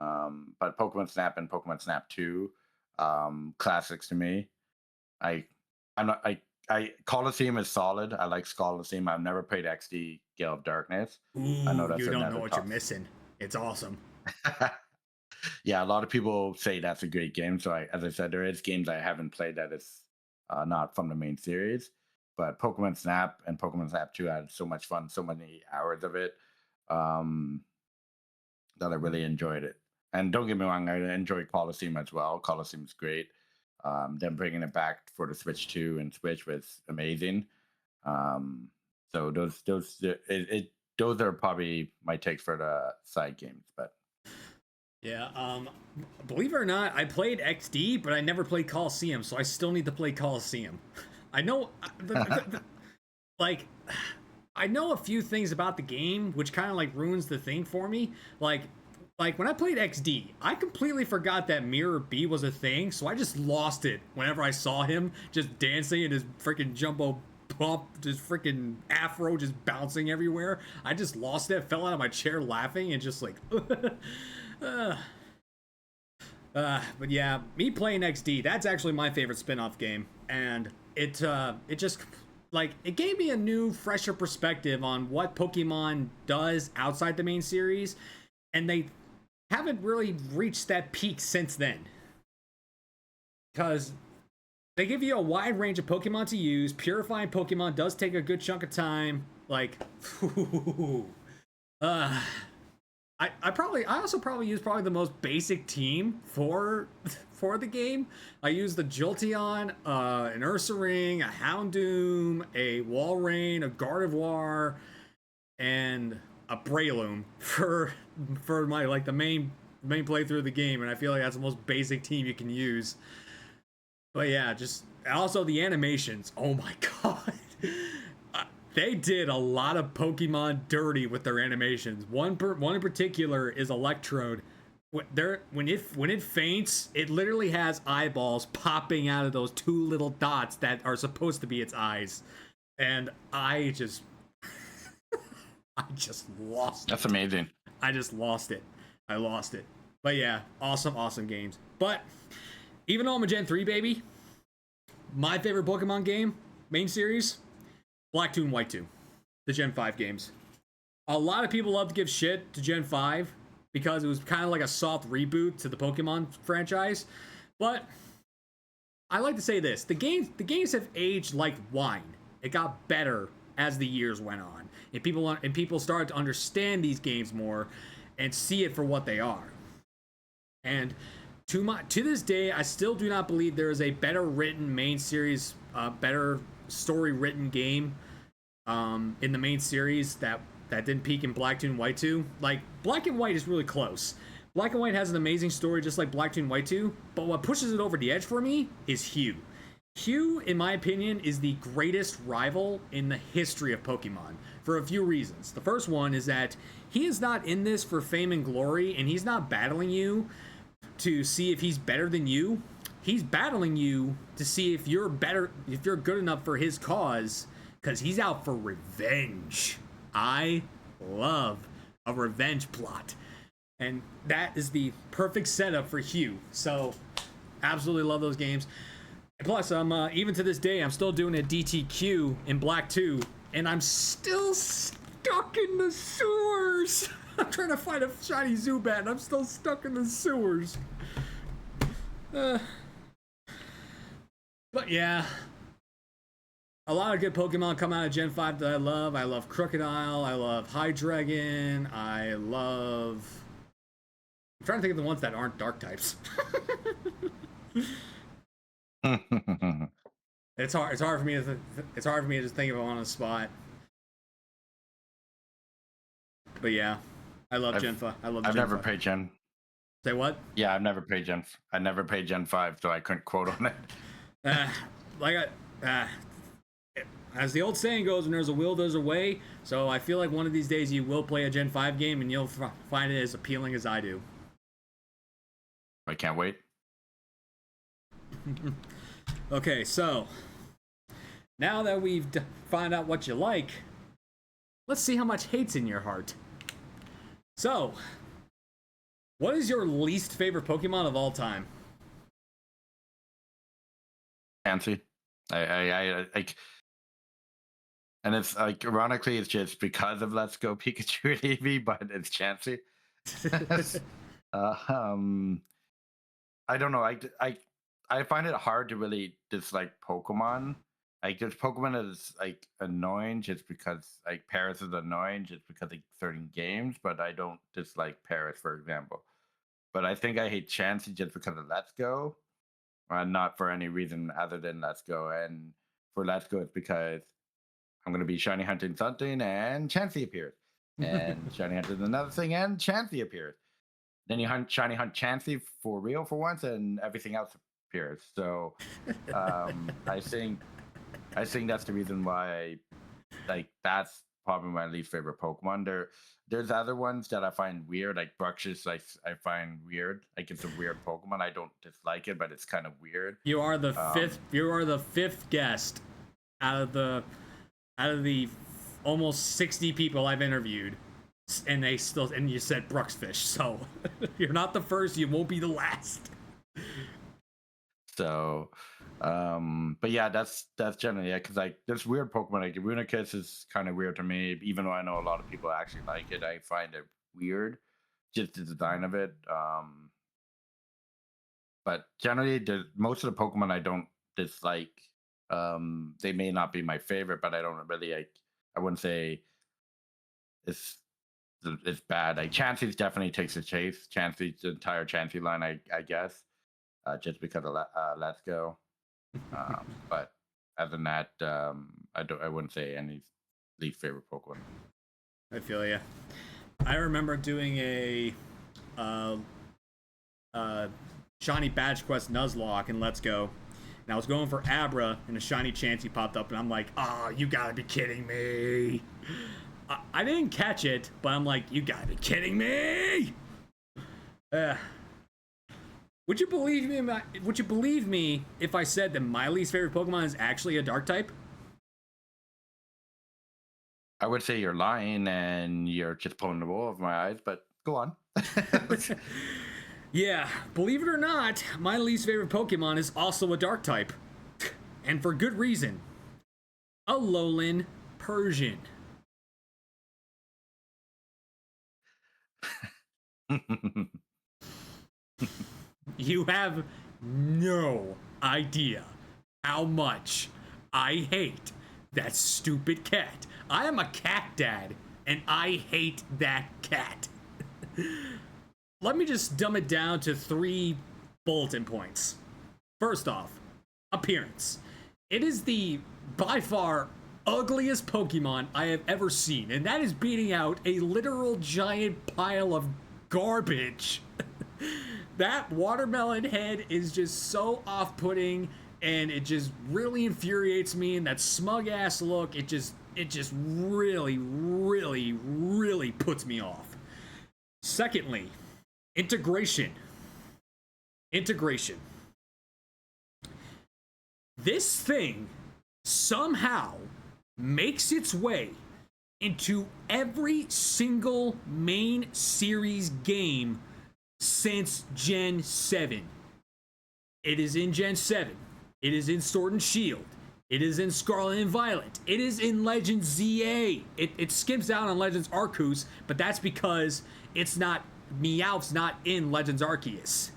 But Pokemon Snap and Pokemon Snap 2, classics to me. I'm not Coliseum is solid. I like Coliseum. I've never played XD Gale of Darkness. Ooh, I know that's you don't know what you're missing. It's awesome. Yeah, a lot of people say that's a great game. So as I said, there is games I haven't played that is not from the main series. But Pokemon Snap and Pokemon Snap 2 had so much fun, so many hours of it, that I really enjoyed it. And don't get me wrong, I enjoy Coliseum as well. Coliseum's great. Them bringing it back for the Switch 2 and Switch was amazing. So those are probably my takes for the side games. But yeah, believe it or not, I played XD, but I never played Coliseum, so I still need to play Coliseum. I know, like, I know a few things about the game, which kind of like ruins the thing for me. Like when I played XD, I completely forgot that Mirror B was a thing, so I just lost it whenever I saw him just dancing and his freaking jumbo pump, just freaking afro just bouncing everywhere. I just lost it, fell out of my chair laughing, and just like, but yeah, me playing XD, that's actually my favorite spin-off game, and it just like it gave me a new, fresher perspective on what Pokemon does outside the main series, and they haven't really reached that peak since then. Because they give you a wide range of Pokemon to use. Purifying Pokemon does take a good chunk of time. Like, I also probably use the most basic team for the game. I use the Jolteon, an Ursaring, a Houndoom, a Walrein, a Gardevoir, and a Breloom for my like the main playthrough of the game, and I feel like that's the most basic team you can use. But yeah, just also the animations. Oh my god. They did a lot of Pokemon dirty with their animations. One in particular is Electrode. When it faints, it literally has eyeballs popping out of those two little dots that are supposed to be its eyes, and I just lost. That's amazing. I just lost it. I lost it. But yeah, awesome games. But even though I'm a Gen 3 baby, my favorite Pokemon game, main series, Black 2 and White 2, the Gen 5 games. A lot of people love to give shit to Gen 5 because it was kind of like a soft reboot to the Pokemon franchise. But I like to say this, the games have aged like wine. It got better as the years went on. And people started to understand these games more and see it for what they are. And to this day, I still do not believe there is a better written main series, better story written game in the main series that didn't peak in Black 2 and White 2. Like, Black and White is really close. Black and White has an amazing story just like Black 2 and White 2, but what pushes it over the edge for me is Hugh. Hugh, in my opinion, is the greatest rival in the history of Pokemon for a few reasons. The first one is that he is not in this for fame and glory, and he's not battling you to see if he's better than you. He's battling you to see if you're better, if you're good enough for his cause, because he's out for revenge. I love a revenge plot, and that is the perfect setup for Hugh. So absolutely love those games. And plus, I'm even to this day, I'm still doing a DTQ in Black 2, and I'm still stuck in the sewers. I'm trying to find a shiny Zubat, and I'm still stuck in the sewers. But yeah, a lot of good Pokemon come out of Gen 5 that I love. I love Crocodile. I love Hydreigon. I'm trying to think of the ones that aren't dark types. It's hard for me to just think of it on the spot. But yeah, I love Gen 5. I've never played Gen. Say what? Yeah, I've never played Gen. I never played Gen 5, so I couldn't quote on it. As the old saying goes, when there's a will, there's a way. So I feel like one of these days you will play a Gen 5 game and you'll find it as appealing as I do. I can't wait. Okay, so now that we've found out what you like, let's see how much hate's in your heart. So, what is your least favorite Pokemon of all time? Fancy. I and it's like, ironically, it's just because of Let's Go Pikachu and Eevee, but it's Chansey. I don't know. I find it hard to really dislike Pokemon. Like, this Pokemon is like annoying just because, like, Paris is annoying just because of certain games, but I don't dislike Paris, for example. But I think I hate Chansey just because of Let's Go, not for any reason other than Let's Go. And for Let's Go, it's because I'm going to be shiny hunting something and Chansey appears. And shiny hunting another thing and Chansey appears. Then you shiny hunt Chansey for real for once and everything else appears. So I think that's the reason why, that's probably my least favorite Pokemon. There's other ones that I find weird, like Bruxish, I find weird. Like, it's a weird Pokemon. I don't dislike it, but it's kind of weird. You are the fifth guest out of the almost 60 people I've interviewed, and you said Bruxfish. So you're not the first. You won't be the last. So, but yeah, that's generally it. Because, like, this weird Pokemon, like Runicus, is kind of weird to me. Even though I know a lot of people actually like it, I find it weird, just the design of it. But generally, most of the Pokemon I don't dislike. They may not be my favorite, but I don't really like. I wouldn't say it's bad. Like, Chansey definitely takes a chase. Chansey's the entire Chansey line, I guess, just because of Let's Go. But other than that, I wouldn't say any least favorite Pokemon. I feel ya. I remember doing a shiny badge quest Nuzlocke in Let's Go, And I was going for Abra, and a shiny Chansey popped up, and I'm like, oh, you gotta be kidding me. I didn't catch it, but I'm like, you gotta be kidding me. Would you believe me? Would you believe me if I said that my least favorite Pokemon is actually a Dark type? I would say you're lying and you're just pulling the wool over my eyes, but go on. Yeah, believe it or not, my least favorite Pokemon is also a Dark type. And for good reason. Alolan Persian. You have no idea how much I hate that stupid cat. I am a cat dad, and I hate that cat. Let me just dumb it down to 3 bulletin points. First off, appearance. It is the, by far, ugliest Pokemon I have ever seen, and that is beating out a literal giant pile of garbage. That watermelon head is just so off-putting, and it just really infuriates me, and that smug-ass look, it just really, really, really puts me off. Secondly, integration. This thing somehow makes its way into every single main series game since Gen 7. It is in Gen 7. It is in Sword and Shield. It is in Scarlet and Violet. It is in Legends ZA. It skims out on Legends Arceus, but that's because it's not, Meowth's not in Legends Arceus.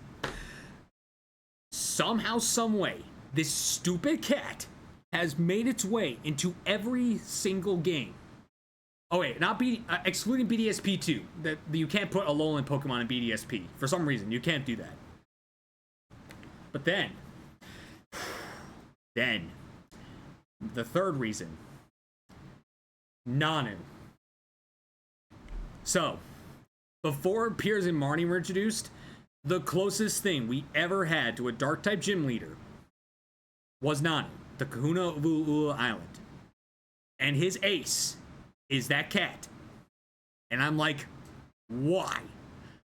Somehow, someway, this stupid cat has made its way into every single game. Oh wait, excluding BDSP 2. That you can't put a Alolan Pokemon in BDSP. For some reason, you can't do that. But then, the third reason, Nanu. So, before Piers and Marnie were introduced, the closest thing we ever had to a Dark-type gym leader was Nanu, the Kahuna of Ulu Island. And his ace is that cat. And I'm like, why?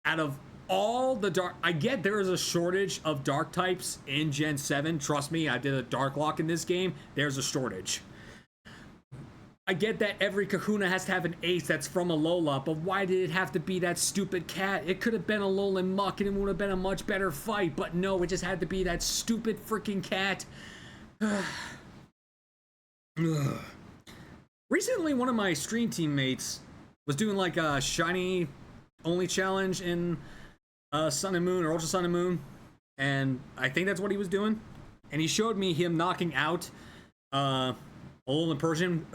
Out of all the dark, I get there is a shortage of dark types in Gen 7. Trust me, I did a dark lock in this game. There's a shortage. I get that every Kahuna has to have an ace that's from Alola, but why did it have to be that stupid cat? It could have been Alolan Muck and it would have been a much better fight, but no, it just had to be that stupid freaking cat. Recently, one of my stream teammates was doing like a shiny only challenge in Sun and Moon or Ultra Sun and Moon, and I think that's what he was doing. And he showed me him knocking out Alolan Persian,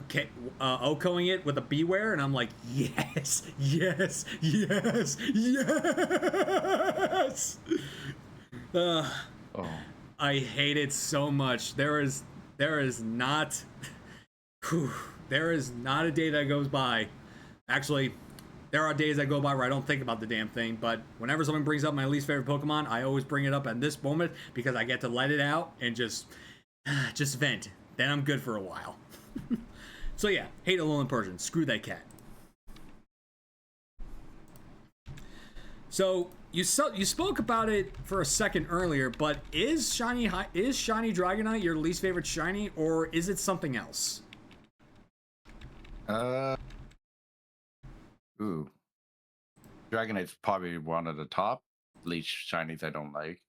OHKOing it with a Beware, and I'm like, yes, yes, yes, yes. I hate it so much. There is not. There is not a day that goes by. Actually, there are days that go by where I don't think about the damn thing, but whenever someone brings up my least favorite Pokemon, I always bring it up at this moment because I get to let it out and just vent. Then I'm good for a while. So yeah, hate Alolan Persian. Screw that cat. So you spoke about it for a second earlier, but is Shiny Dragonite your least favorite shiny, or is it something else? Dragonite's probably one of the top least shinies I don't like.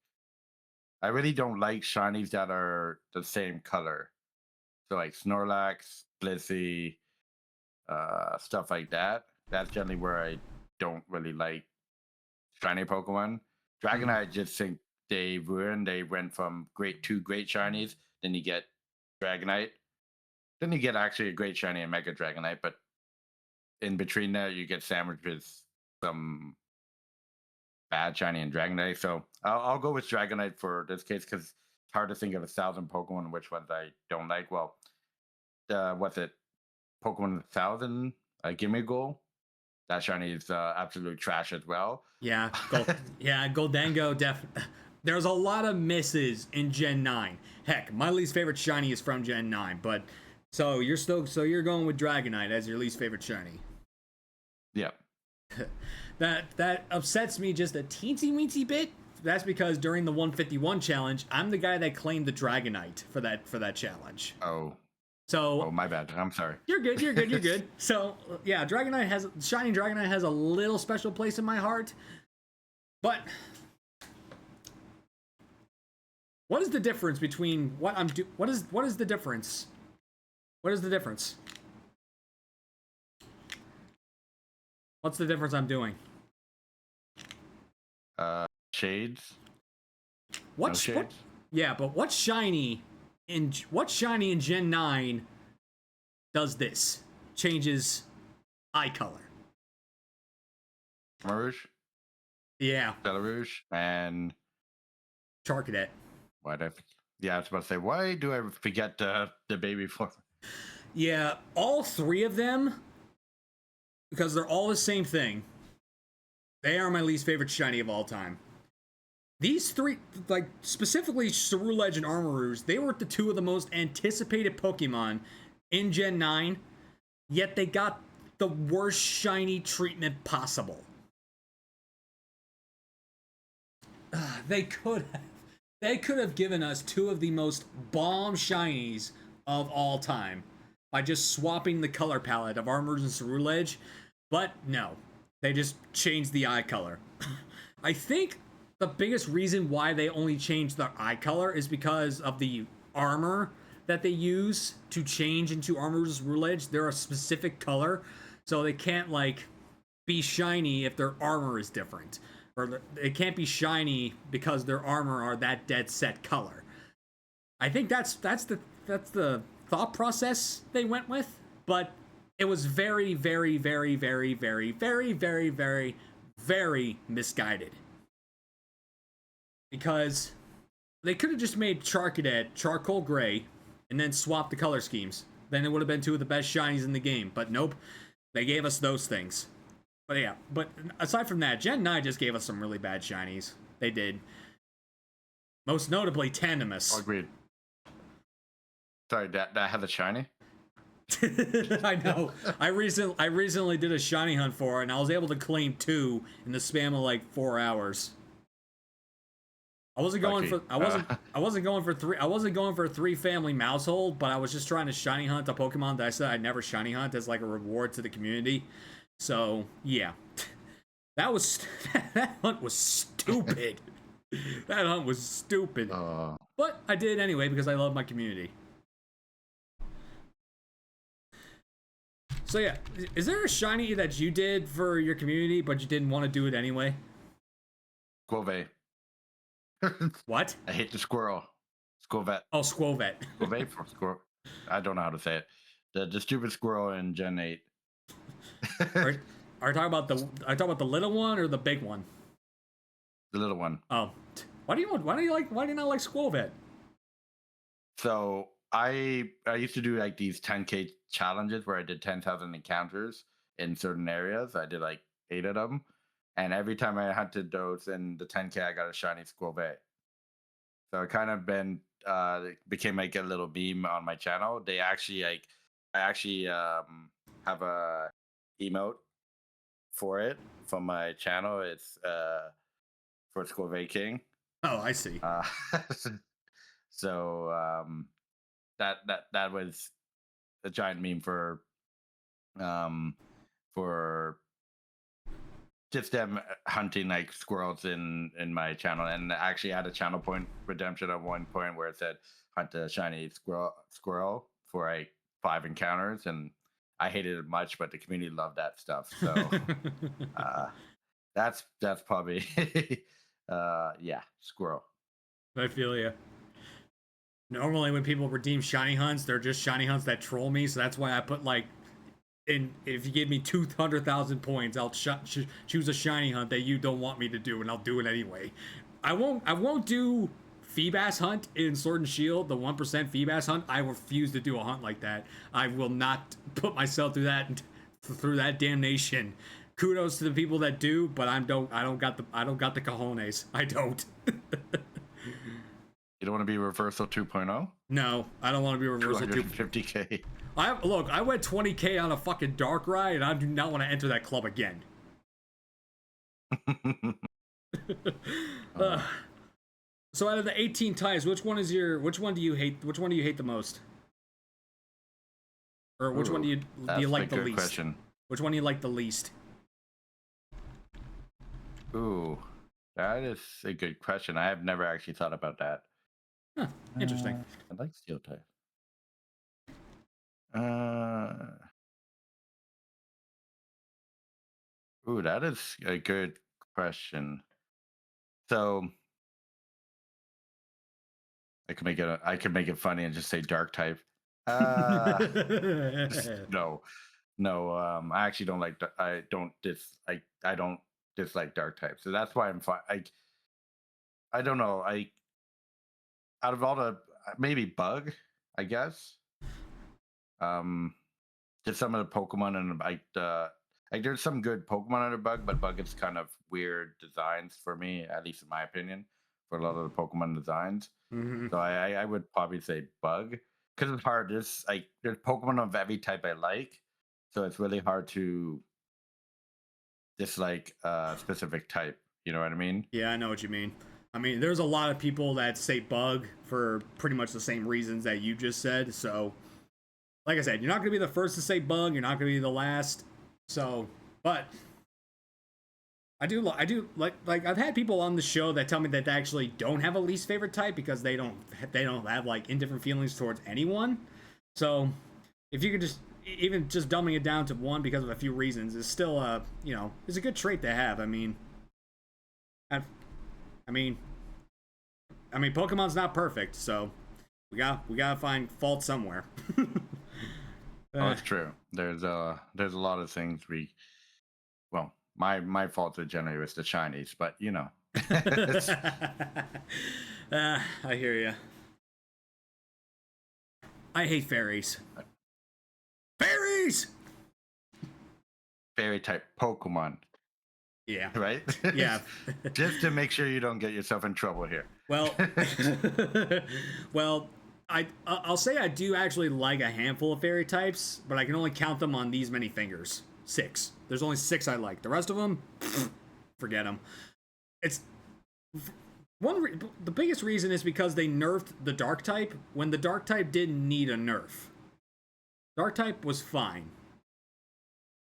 I really don't like shinies that are the same color. So like Snorlax, Blissey, stuff like that. That's generally where I don't really like shiny Pokemon. Dragonite, I just think they went from two great shinies, then you get Dragonite. Then you get actually a great shiny and Mega Dragonite, but in between that, you get sandwiched with some bad shiny and Dragonite. So I'll go with Dragonite for this case because it's hard to think of 1,000 Pokemon which ones I don't like. Well, what's it? Pokemon 1,000, Gimme Goal. That shiny is absolute trash as well. Yeah, Goldango There's a lot of misses in Gen 9. Heck, my least favorite shiny is from Gen 9, but so you're going with Dragonite as your least favorite shiny. Yeah. That upsets me just a teensy weensy bit. That's because during the 151 challenge, I'm the guy that claimed the Dragonite for that challenge. Oh. So Oh, my bad. I'm sorry. You're good. You're good. You're good. So yeah, Shiny Dragonite has a little special place in my heart. But what is the difference between what I'm do? What is the difference? What is the difference? What's the difference I'm doing? Shades. What No shades? What, yeah, but what shiny in Gen 9 does this? Changes eye color. Rouge, Yeah, Rouge, and Charcadet. why did I was about to say, why do I forget the baby form? Yeah, all three of them, because they're all the same thing. They are my least favorite shiny of all time. These three, like specifically Ceruledge and Armarouge, they were the two of the most anticipated Pokemon in Gen 9, yet they got the worst shiny treatment possible. They could have given us two of the most bomb shinies of all time by just swapping the color palette of Armarouge and Ceruledge, but no, they just changed the eye color. I think the biggest reason why they only changed the eye color is because of the armor that they use to change into Armarouge and Ceruledge. They're a specific color, so they can't like be shiny if their armor is different, or it can't be shiny because their armor are that dead set color. I think that's the thought process they went with, but it was very, very, very, very, very, very, very, very, very misguided. Because they could have just made Charcadet charcoal gray and then swapped the color schemes. Then it would have been two of the best shinies in the game. But nope, they gave us those things. But yeah, but aside from that, Gen 9 just gave us some really bad shinies. They did. Most notably, Tandemus. Agreed. Sorry, that had a shiny? I know. I recently did a shiny hunt for it, and I was able to claim 2 in the span of like 4 hours. I wasn't going for 3. I wasn't going for a 3-family household, but I was just trying to shiny hunt a Pokemon that I said I'd never shiny hunt as like a reward to the community. So yeah, that hunt was stupid. That hunt was stupid. But I did it anyway because I love my community. So yeah, is there a shiny that you did for your community but you didn't want to do it anyway? Squove. What? I hate the squirrel. Squovet. Oh, Squovet. Squove for squirrel. I don't know how to say it. The stupid squirrel in Gen 8. Are you talking about the little one or the big one? The little one. Oh, why do you not like Squovet? So I used to do like these 10K challenges where I did 10,000 encounters in certain areas. I did like 8 of them, and every time I hunted those in the 10K, I got a shiny Squovet. So it kind of it became like a little meme on my channel. I actually have a emote for it from my channel. It's for Squovet King. Oh, I see. So that was a giant meme for just them hunting like squirrels in my channel. And I actually had a channel point redemption at one point where it said hunt a shiny squirrel for like 5 encounters, and I hated it much, but the community loved that stuff. So that's probably yeah, squirrel. I feel you. Normally when people redeem shiny hunts, they're just shiny hunts that troll me, so that's why I put like, if you give me 200,000 points, I'll choose a shiny hunt that you don't want me to do, and I'll do it anyway. I won't do Feebas hunt in Sword and Shield, the 1% Feebas hunt. I refuse to do a hunt like that. I will not put myself through that damnation. Kudos to the people that do, but I don't got the cojones. I don't. You don't want to be Reversal 2.0? No, I don't want to be Reversal 250K. I went 20K on a fucking Darkrai, and I do not want to enter that club again. So out of the 18 types, which one do you hate? Which one do you hate the most? Or which one do you like the least? Question. Which one do you like the least? Ooh, that is a good question. I have never actually thought about that. Huh, interesting. I like Steel type. Ooh, that is a good question. So I could make it funny and just say Dark type. No. I actually don't like. I don't dislike Dark type. So that's why I'm fine. I don't know. Out of all the maybe Bug, I guess. Just some of the Pokemon and like there's some good Pokemon under Bug, but Bug is kind of weird designs for me, at least in my opinion, for a lot of the Pokemon designs. Mm-hmm. So I would probably say Bug because it's hard. There's Pokemon of every type I like, so it's really hard to dislike a specific type. You know what I mean? Yeah, I know what you mean. I mean, there's a lot of people that say Bug for pretty much the same reasons that you just said. So, like I said, you're not going to be the first to say Bug. You're not going to be the last. So, but I do like I've had people on the show that tell me that they actually don't have a least favorite type because they don't have like indifferent feelings towards anyone. So, if you could just even just dumbing it down to one because of a few reasons is still is a good trait to have. I mean, Pokemon's not perfect, so we gotta find fault somewhere. That's true. There's a lot of things my fault are generally with the Chinese, but you know. I hear you. I hate fairies. Fairies! Fairy type Pokemon. Yeah. Right? Yeah. Just to make sure you don't get yourself in trouble here. Well, I'll say I do actually like a handful of fairy types, but I can only count them on these many fingers. 6. There's only 6 I like. The rest of them, forget them. It's the biggest reason is because they nerfed the dark type when the dark type didn't need a nerf. Dark type was fine.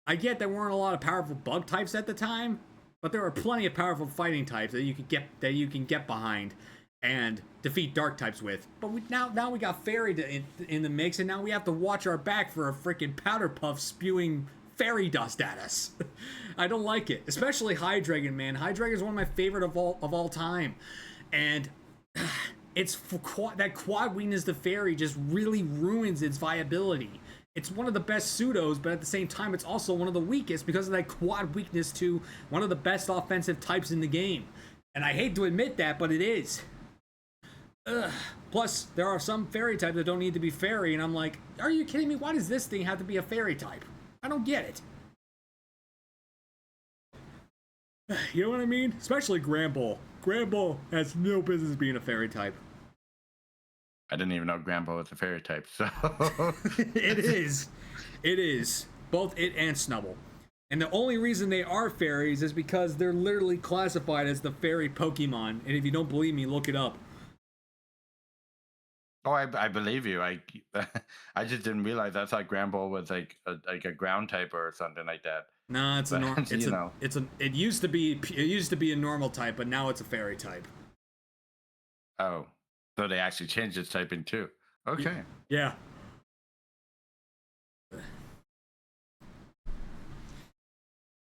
I get there weren't a lot of powerful bug types at the time, but there are plenty of powerful fighting types that you can get behind and defeat dark types with. But now we got fairy in the mix, and now we have to watch our back for a freaking powder puff spewing fairy dust at us. I don't like it, especially Hydreigon, man. Hydreigon is one of my favorite of all time, and it's that quad weakness to fairy just really ruins its viability. It's one of the best pseudos, but at the same time, it's also one of the weakest because of that quad weakness to one of the best offensive types in the game. And I hate to admit that, but it is. Ugh. Plus, there are some fairy types that don't need to be fairy, and I'm like, are you kidding me? Why does this thing have to be a fairy type? I don't get it. You know what I mean? Especially Granbull. Granbull has no business being a fairy type. I didn't even know Granbull was a fairy type, so... It is. It is. Both it and Snubbull. And the only reason they are fairies is because they're literally classified as the fairy Pokemon. And if you don't believe me, look it up. Oh, I believe you. I just didn't realize. I thought Granbull was like a ground type or something like that. No, it's it used to be a normal type, but now it's a fairy type. Oh. So they actually changed its typing too. Okay. Yeah.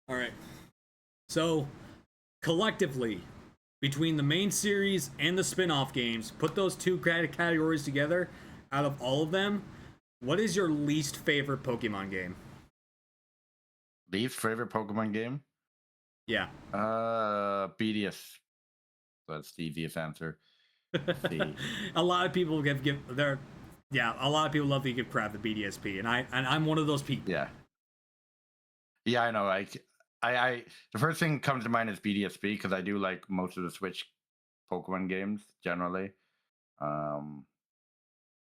All right. So, collectively, between the main series and the spin-off games, put those two categories together, out of all of them, what is your least favorite Pokemon game? Least favorite Pokemon game? Yeah. BDS. That's the easiest answer. A lot of people a lot of people love to give crap to BDSP, and I'm one of those people. Yeah, I know. I the first thing that comes to mind is BDSP because I do like most of the Switch Pokemon games generally. Um,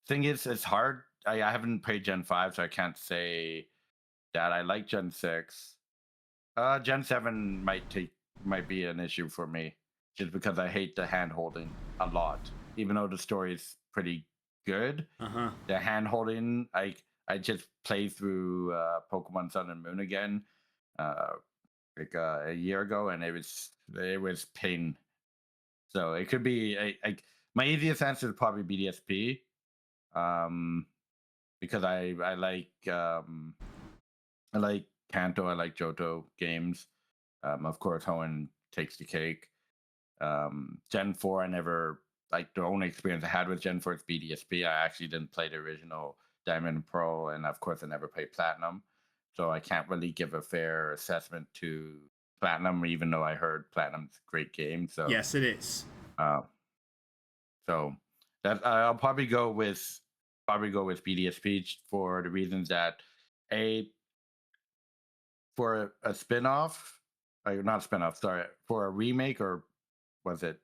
Thing is, it's hard. I haven't played Gen 5, so I can't say that I like Gen 6. Gen 7 might be an issue for me, just because I hate the hand holding a lot. Even though the story is pretty good, the hand holding, I just played through Pokemon Sun and Moon again, uh, a year ago, and it was pain. So it could be my easiest answer is probably BDSP, um, because I like Kanto, I like Johto games. Of course, Hoenn takes the cake. Gen 4, I never, like, the only experience I had with Gen 4 is BDSP. I actually didn't play the original Diamond and Pearl, and of course, I never played Platinum. So I can't really give a fair assessment to Platinum, even though I heard Platinum's a great game. So yes, it is. Uh, so that I'll probably go with BDSP for the reasons that for a spin-off, not spin-off, sorry, for a remake, or was it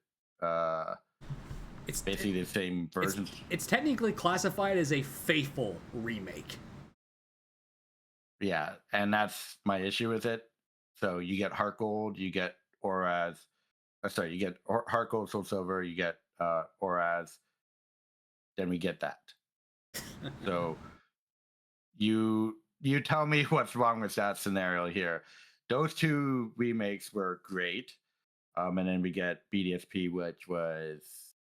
It's basically the same version? It's technically classified as a faithful remake. Yeah, and that's my issue with it. So you get Heart Gold, you get Auraz, you get Heart Gold, Soul Silver, you get Auraz, then we get that. So you tell me what's wrong with that scenario here. Those two remakes were great, and then we get BDSP, which was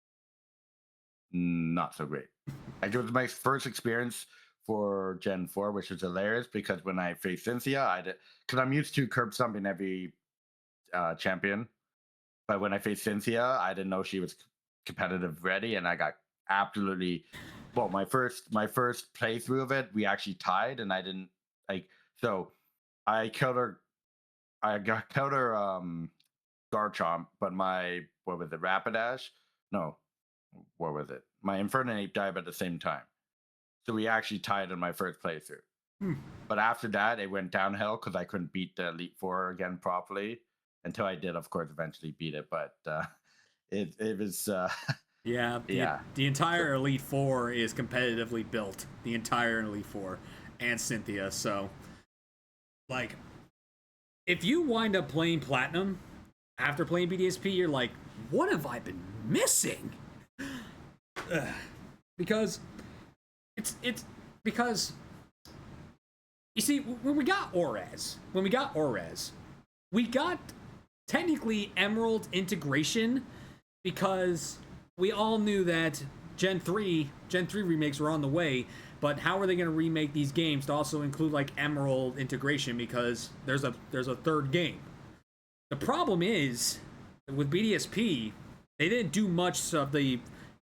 not so great. Like, it was my first experience for Gen 4, which was hilarious, because when I faced Cynthia, because I'm used to curb stomping every champion, but when I faced Cynthia, I didn't know she was competitive ready, and I got absolutely, well, my first playthrough of it, we actually tied, and I didn't, like, so I killed her. Killed her Garchomp, but my, what was it, Rapidash? No, what was it? My Infernape died at the same time. So we actually tied in my first playthrough. But after that, it went downhill because I couldn't beat the Elite Four again properly, until I did, of course, eventually beat it. But it was yeah. The entire Elite Four is competitively built. The entire Elite Four and Cynthia. So, like, if you wind up playing Platinum after playing BDSP, you're like, what have I been missing? Because it's because, you see, when we got Auraz, we got technically Emerald integration, because we all knew that Gen 3 remakes were on the way, but how are they going to remake these games to also include, like, Emerald integration, because there's a third game. The problem is, with BDSP, they didn't do much of the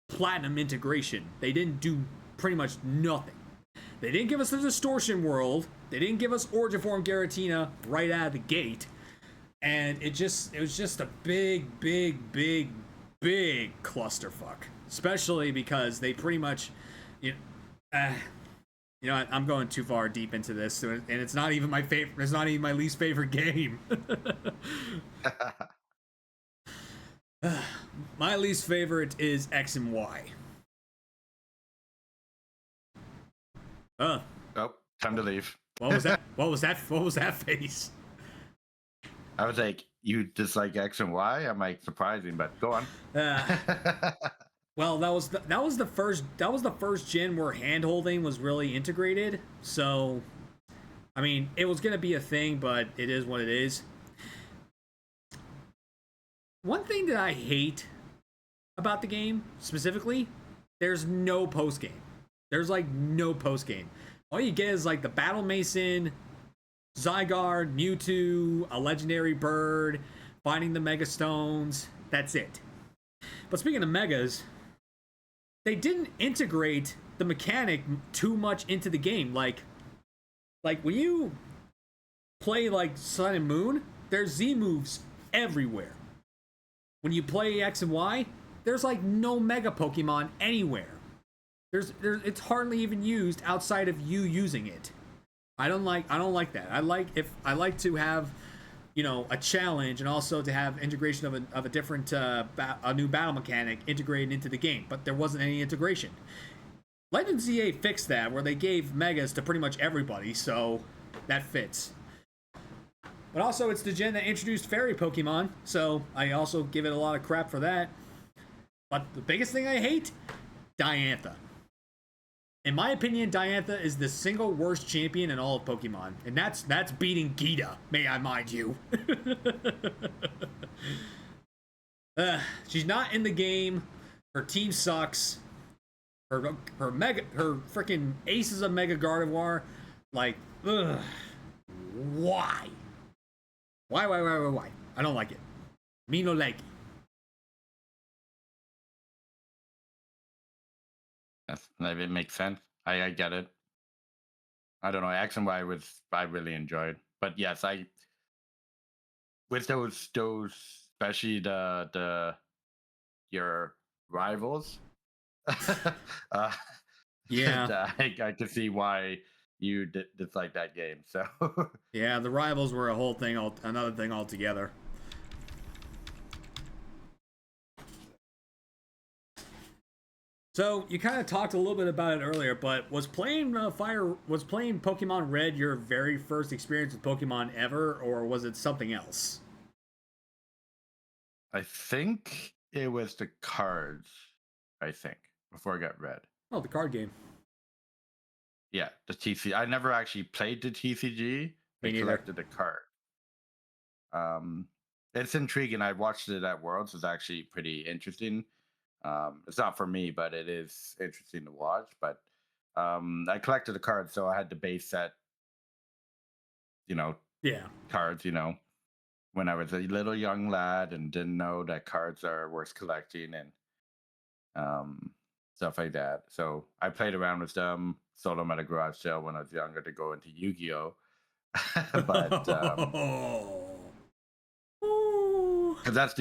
Platinum integration. They didn't do pretty much nothing. They didn't give us the Distortion World. They didn't give us Origin Form Giratina right out of the gate. And it was just a big clusterfuck. Especially because they pretty much, I'm going too far deep into this, and it's not even my favorite. It's not even my least favorite game. My least favorite is X and Y. Oh, time to leave. What was that? What was that face? I was like, you dislike X and Y? I'm like, surprising, but go on. Well, that was the first gen where hand-holding was really integrated. So, I mean, it was gonna be a thing, but it is what it is. One thing that I hate about the game, specifically, there's no post-game. There's, like, no post-game. All you get is, like, the Battle Mason, Zygarde, Mewtwo, a legendary bird, finding the Mega Stones. That's it. But speaking of Megas, they didn't integrate the mechanic too much into the game. Like when you play, like, Sun and Moon, there's Z moves everywhere. When you play X and Y, there's, like, no Mega Pokemon anywhere. It's hardly even used outside of you using it. I don't like that. I like to have a challenge, and also to have integration of a different a new battle mechanic integrated into the game. But there wasn't any integration. Legends EA fixed that, where they gave megas to pretty much everybody, so that fits. But also, it's the gen that introduced fairy Pokemon, so I also give it a lot of crap for that. But the biggest thing I hate, Diantha. In my opinion, Diantha is the single worst champion in all of Pokemon, and that's beating Gita, may I mind you. She's not in the game. Her team sucks. Her freaking aces of Mega Gardevoir, like, ugh, why? Why? I don't like it. Me no like it. Yes, it makes sense. I get it. I don't know. X and Y was I really enjoyed, but yes, I with those especially the your rivals. uh, Yeah, I could see why you dislike that game. So yeah. The rivals were a whole thing, another thing altogether. So you kind of talked a little bit about it earlier, but was playing Pokemon Red your very first experience with Pokemon ever, or was it something else? I think it was the cards. I think before I got red. Oh, the card game. Yeah, the TC. I never actually played the TCG. Me I neither. collected the card. Um, it's intriguing. I watched it at Worlds. It's actually pretty interesting. It's not for me, but it is interesting to watch. But I collected the cards, so I had the base set, you know, Yeah. cards, when I was a little young lad and didn't know that cards are worth collecting and um, stuff like that. So I played around with them, sold them at a garage sale when I was younger to go into Yu-Gi-Oh. But Ooh. 'cause that's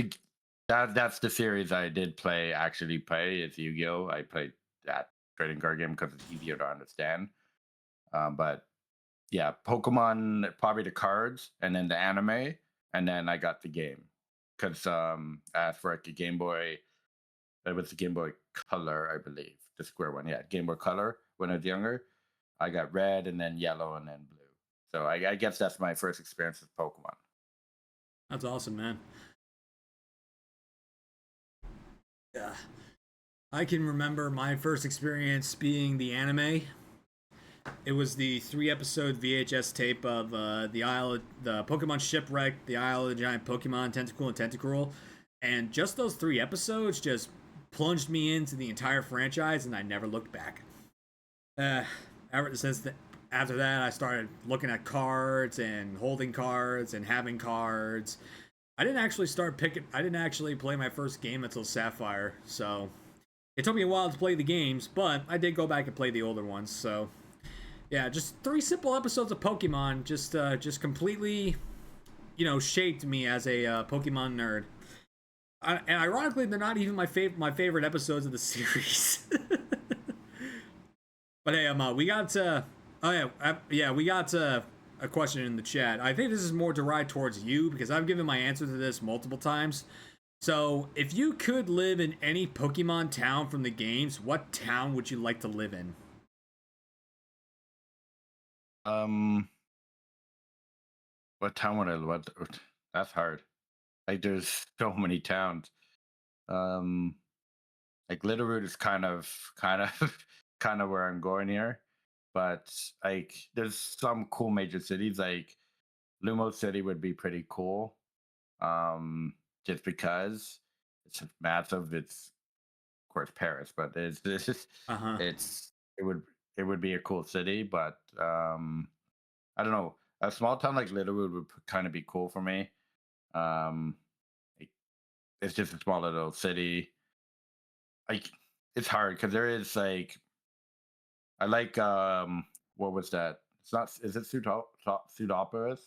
the series I did actually play is Yu-Gi-Oh. I played that trading card game because it's easier to understand. But yeah, Pokemon probably the cards and then the anime, and then I got the game because I asked for like a Game Boy. It was the Game Boy Color, I believe, the square one. Yeah, Game Boy Color when I was younger. I got red and then yellow and then blue. So I guess that's my first experience with Pokemon. That's awesome, man. Yeah. I can remember my first experience being the anime. It was the 3 episode VHS tape of the Pokemon Shipwreck, the Isle of the Giant Pokemon, Tentacool and Tentacruel, and just those 3 episodes just plunged me into the entire franchise, and I never looked back. Uh, ever since after that, I started looking at cards and holding cards and having cards. I didn't actually play my first game until Sapphire, so it took me a while to play the games, but I did go back and play the older ones. So yeah, just 3 simple episodes of Pokemon just completely, shaped me as a Pokemon nerd. And ironically, they're not even my favorite episodes of the series. But hey, we got we got a question in the chat. I think this is more derived towards you because I've given my answer to this multiple times. So, if you could live in any Pokemon town from the games, what town would you like to live in? Um, what town would I what? That's hard. Like, there's so many towns. Um, like Littleroot is kind of where I'm going here, but like, there's some cool major cities. Like Lumos City would be pretty cool. Just because it's just massive. It's of course Paris, but it's just Uh huh. it's it would be a cool city, but I don't know. A small town like Littlewood would kind of be cool for me. Um, like, it's just a small little city. Like it's hard because there is like I like what was that? It's not. Is it Pseudopolis?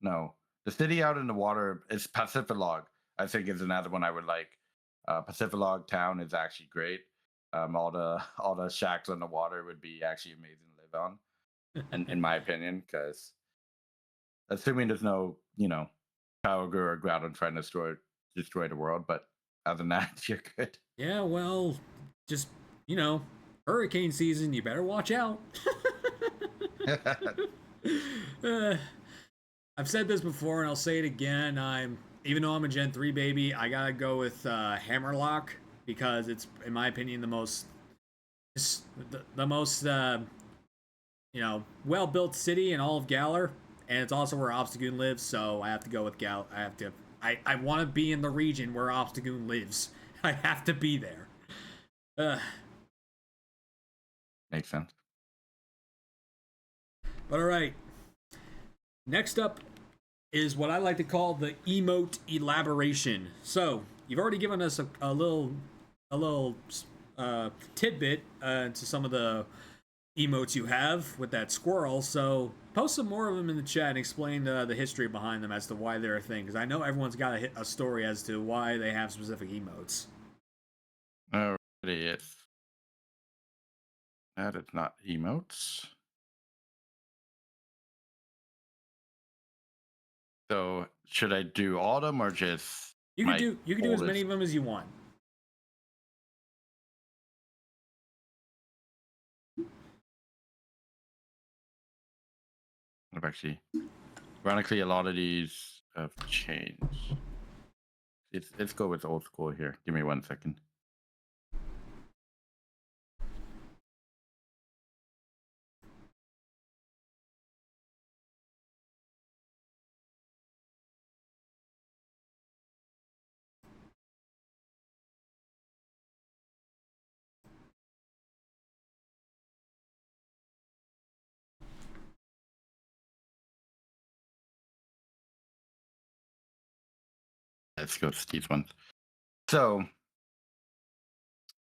No, the city out in the water is Pacificlog. I think is another one I would like. Pacificlog town is actually great. All the shacks on the water would be actually amazing to live on, in my opinion, because Assuming there's no, Power or Groudon trying to destroy the world, but other than that, you're good. Yeah, well, just, you know, hurricane season, you better watch out. uh, I've said this before and I'll say it again. Even though I'm a Gen 3 baby, I gotta go with Hammerlock because it's, in my opinion, the most well built city in all of Galar, and it's also where Obstagoon lives. So I have to go with Gal. I want to be in the region where Obstagoon lives. I have to be there. Makes sense. But all right. Next up is what I like to call the emote elaboration. So you've already given us a little tidbit to some of the emotes you have with that squirrel. So post some more of them in the chat and explain the history behind them as to why they're a thing. Because I know everyone's got a story as to why they have specific emotes. Alrighty, yes. That is not emotes. So should I do all of them or just you can do as many of them as you want. Actually, ironically, a lot of these have changed. Let's go with old school here. Give me 1 second. Let's go to these ones. So,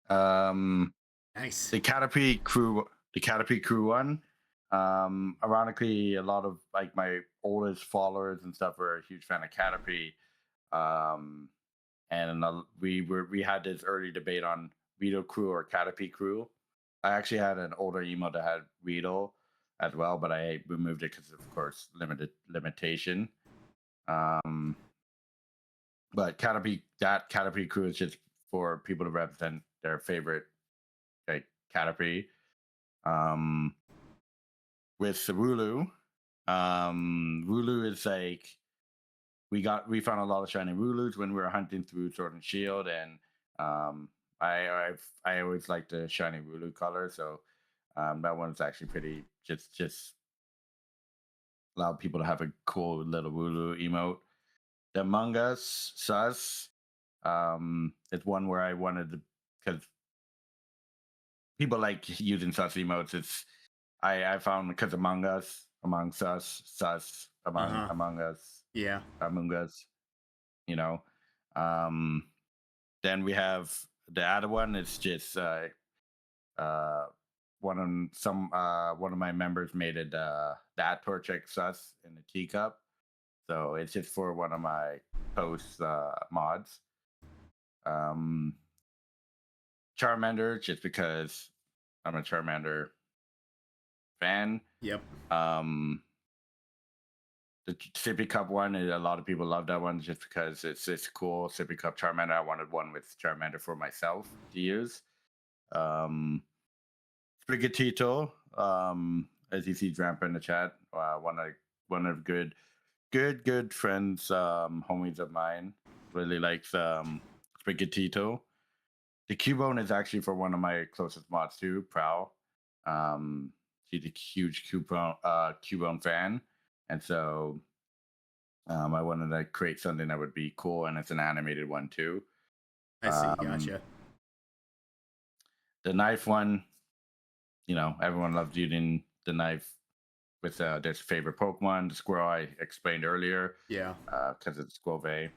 Nice. the Caterpie crew one. Ironically, a lot of like my oldest followers and stuff were a huge fan of Caterpie. And we had this early debate on Weedle crew or Caterpie crew. I actually had an older emo that had Weedle as well, but I removed it because, of course, limitation. But Caterpie crew is just for people to represent their favorite like Caterpie. With Wooloo, Wooloo is like we found a lot of shiny Wooloos when we were hunting through Sword and Shield, and I always like the shiny Wooloo color, so that one's actually pretty just allowed people to have a cool little Wooloo emote. The Among Us Sus, it's one where I wanted to, because people like using sus emotes. I found because Among Us, Amongst Us, Sus, Among Us, Yeah. Among Us, you know. Then we have the other one. It's just one of my members made it that Torchic Sus in the teacup. So it's just for one of my post mods. Charmander, just because I'm a Charmander fan. Yep. The Sippy Cup one, a lot of people love that one just because it's cool. Sippy Cup Charmander. I wanted one with Charmander for myself to use. Sprigatito, as you see Drampa in the chat, one of good friends, homies of mine. Really likes Sprigatito. The Cubone is actually for one of my closest mods too, Prowl. She's a huge Cubone fan, and so I wanted to create something that would be cool, and it's an animated one too. I see. Gotcha. The knife one, everyone loves using the knife with their favorite Pokemon. The squirrel I explained earlier. Yeah. Because it's Squirrel.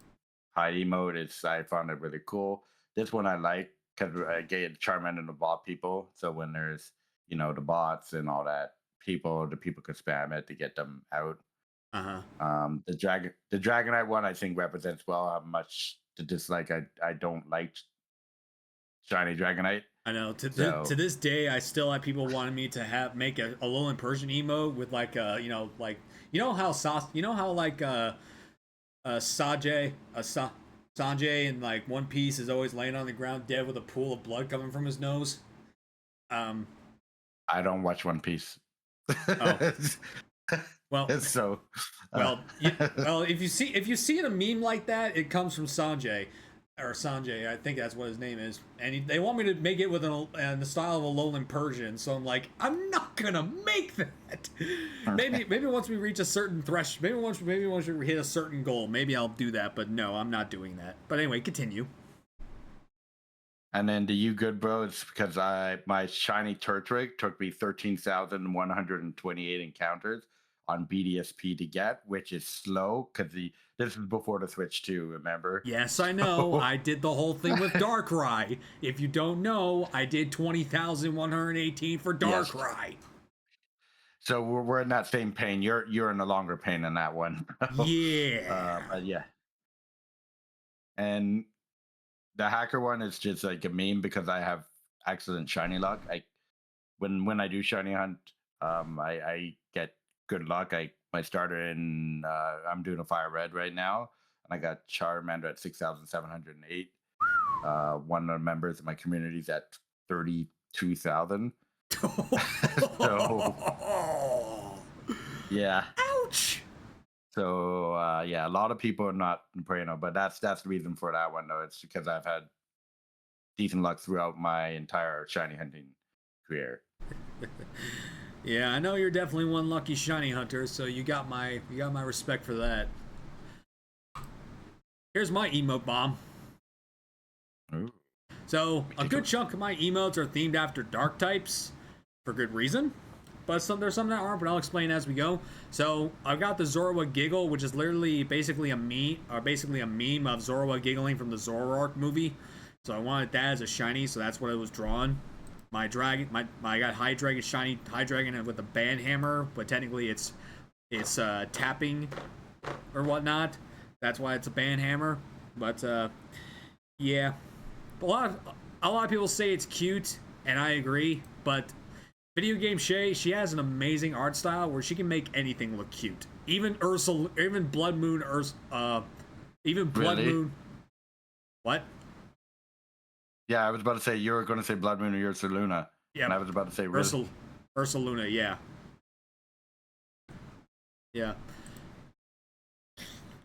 High emote, I found it really cool. This one I like because I get Charmander to bot people. So when there's, the bots and all that, the people could spam it to get them out. The Dragonite one I think represents well how much the dislike I don't like shiny Dragonite. I know. So To this day, I still have people wanting me to make a Alolan Persian emote with like how like Sanjay in like One Piece is always laying on the ground dead with a pool of blood coming from his nose. I don't watch One Piece. Oh, well, so if you see a meme like that, it comes from Sanjay. Or Sanjay, I think that's what his name is, and they want me to make it with the style of a Alolan Persian. So I'm like, I'm not gonna make that. maybe once we reach a certain maybe once we hit a certain goal, maybe I'll do that. But no, I'm not doing that. But anyway, continue. And then the you good bro, it's because my shiny Turtwig took me 13,128 encounters on BDSP to get, which is slow because this is before the Switch 2, remember? Yes, I know. I did the whole thing with Darkrai. If you don't know, I did 20,118 for Darkrai. Yes. So we're in that same pain. You're in a longer pain than that one. Yeah. But yeah. And the hacker one is just like a meme because I have excellent shiny luck. When I do shiny hunt, I get good luck. My starter in I'm doing a fire red right now, and I got Charmander at 6,708. One of the members of my community is at 32,000. So yeah. Ouch. So yeah, a lot of people are not praying on, but that's the reason for that one though. It's because I've had decent luck throughout my entire shiny hunting career. Yeah, I know you're definitely one lucky shiny hunter, so you got my respect for that. Here's my emote bomb. Ooh. So a good chunk of my emotes are themed after dark types, for good reason. But there's some that aren't, but I'll explain as we go. So I've got the Zorua Giggle, which is literally basically a meme of Zorua giggling from the Zoroark movie. So I wanted that as a shiny, so that's what it was drawn. My dragon, I got Hydreigon, shiny Hydreigon with a band hammer, but technically it's tapping or whatnot. That's why it's a band hammer. But yeah, a lot of people say it's cute, and I agree. But Video Game she has an amazing art style where she can make anything look cute. Even Blood Moon Moon. What? Yeah, I was about to say you were going to say Blood Moon or Ursaluna. Yeah, and I was about to say Ursaluna. Yeah. Yeah.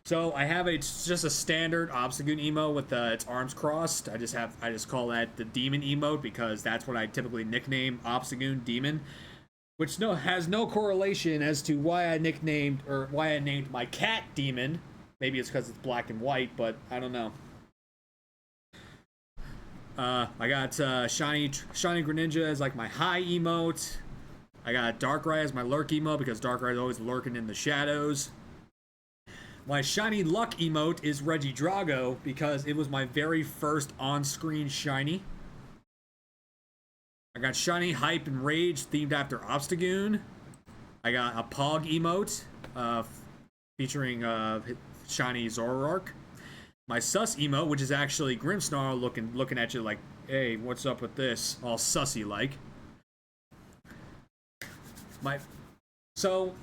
So I have just a standard Obstagoon emote with its arms crossed. I just call that the Demon emote because that's what I typically nickname Obstagoon Demon, which has no correlation as to why I named my cat Demon. Maybe it's because it's black and white, but I don't know. I got Shiny Greninja as like my high emote. I got Darkrai as my lurk emote because Darkrai is always lurking in the shadows. My shiny luck emote is Regidrago because it was my very first on-screen shiny. I got shiny hype and rage themed after Obstagoon. I got a Pog emote featuring shiny Zoroark. My sus emote, which is actually Grimmsnarl looking at you like, hey, what's up with this? All sussy like. So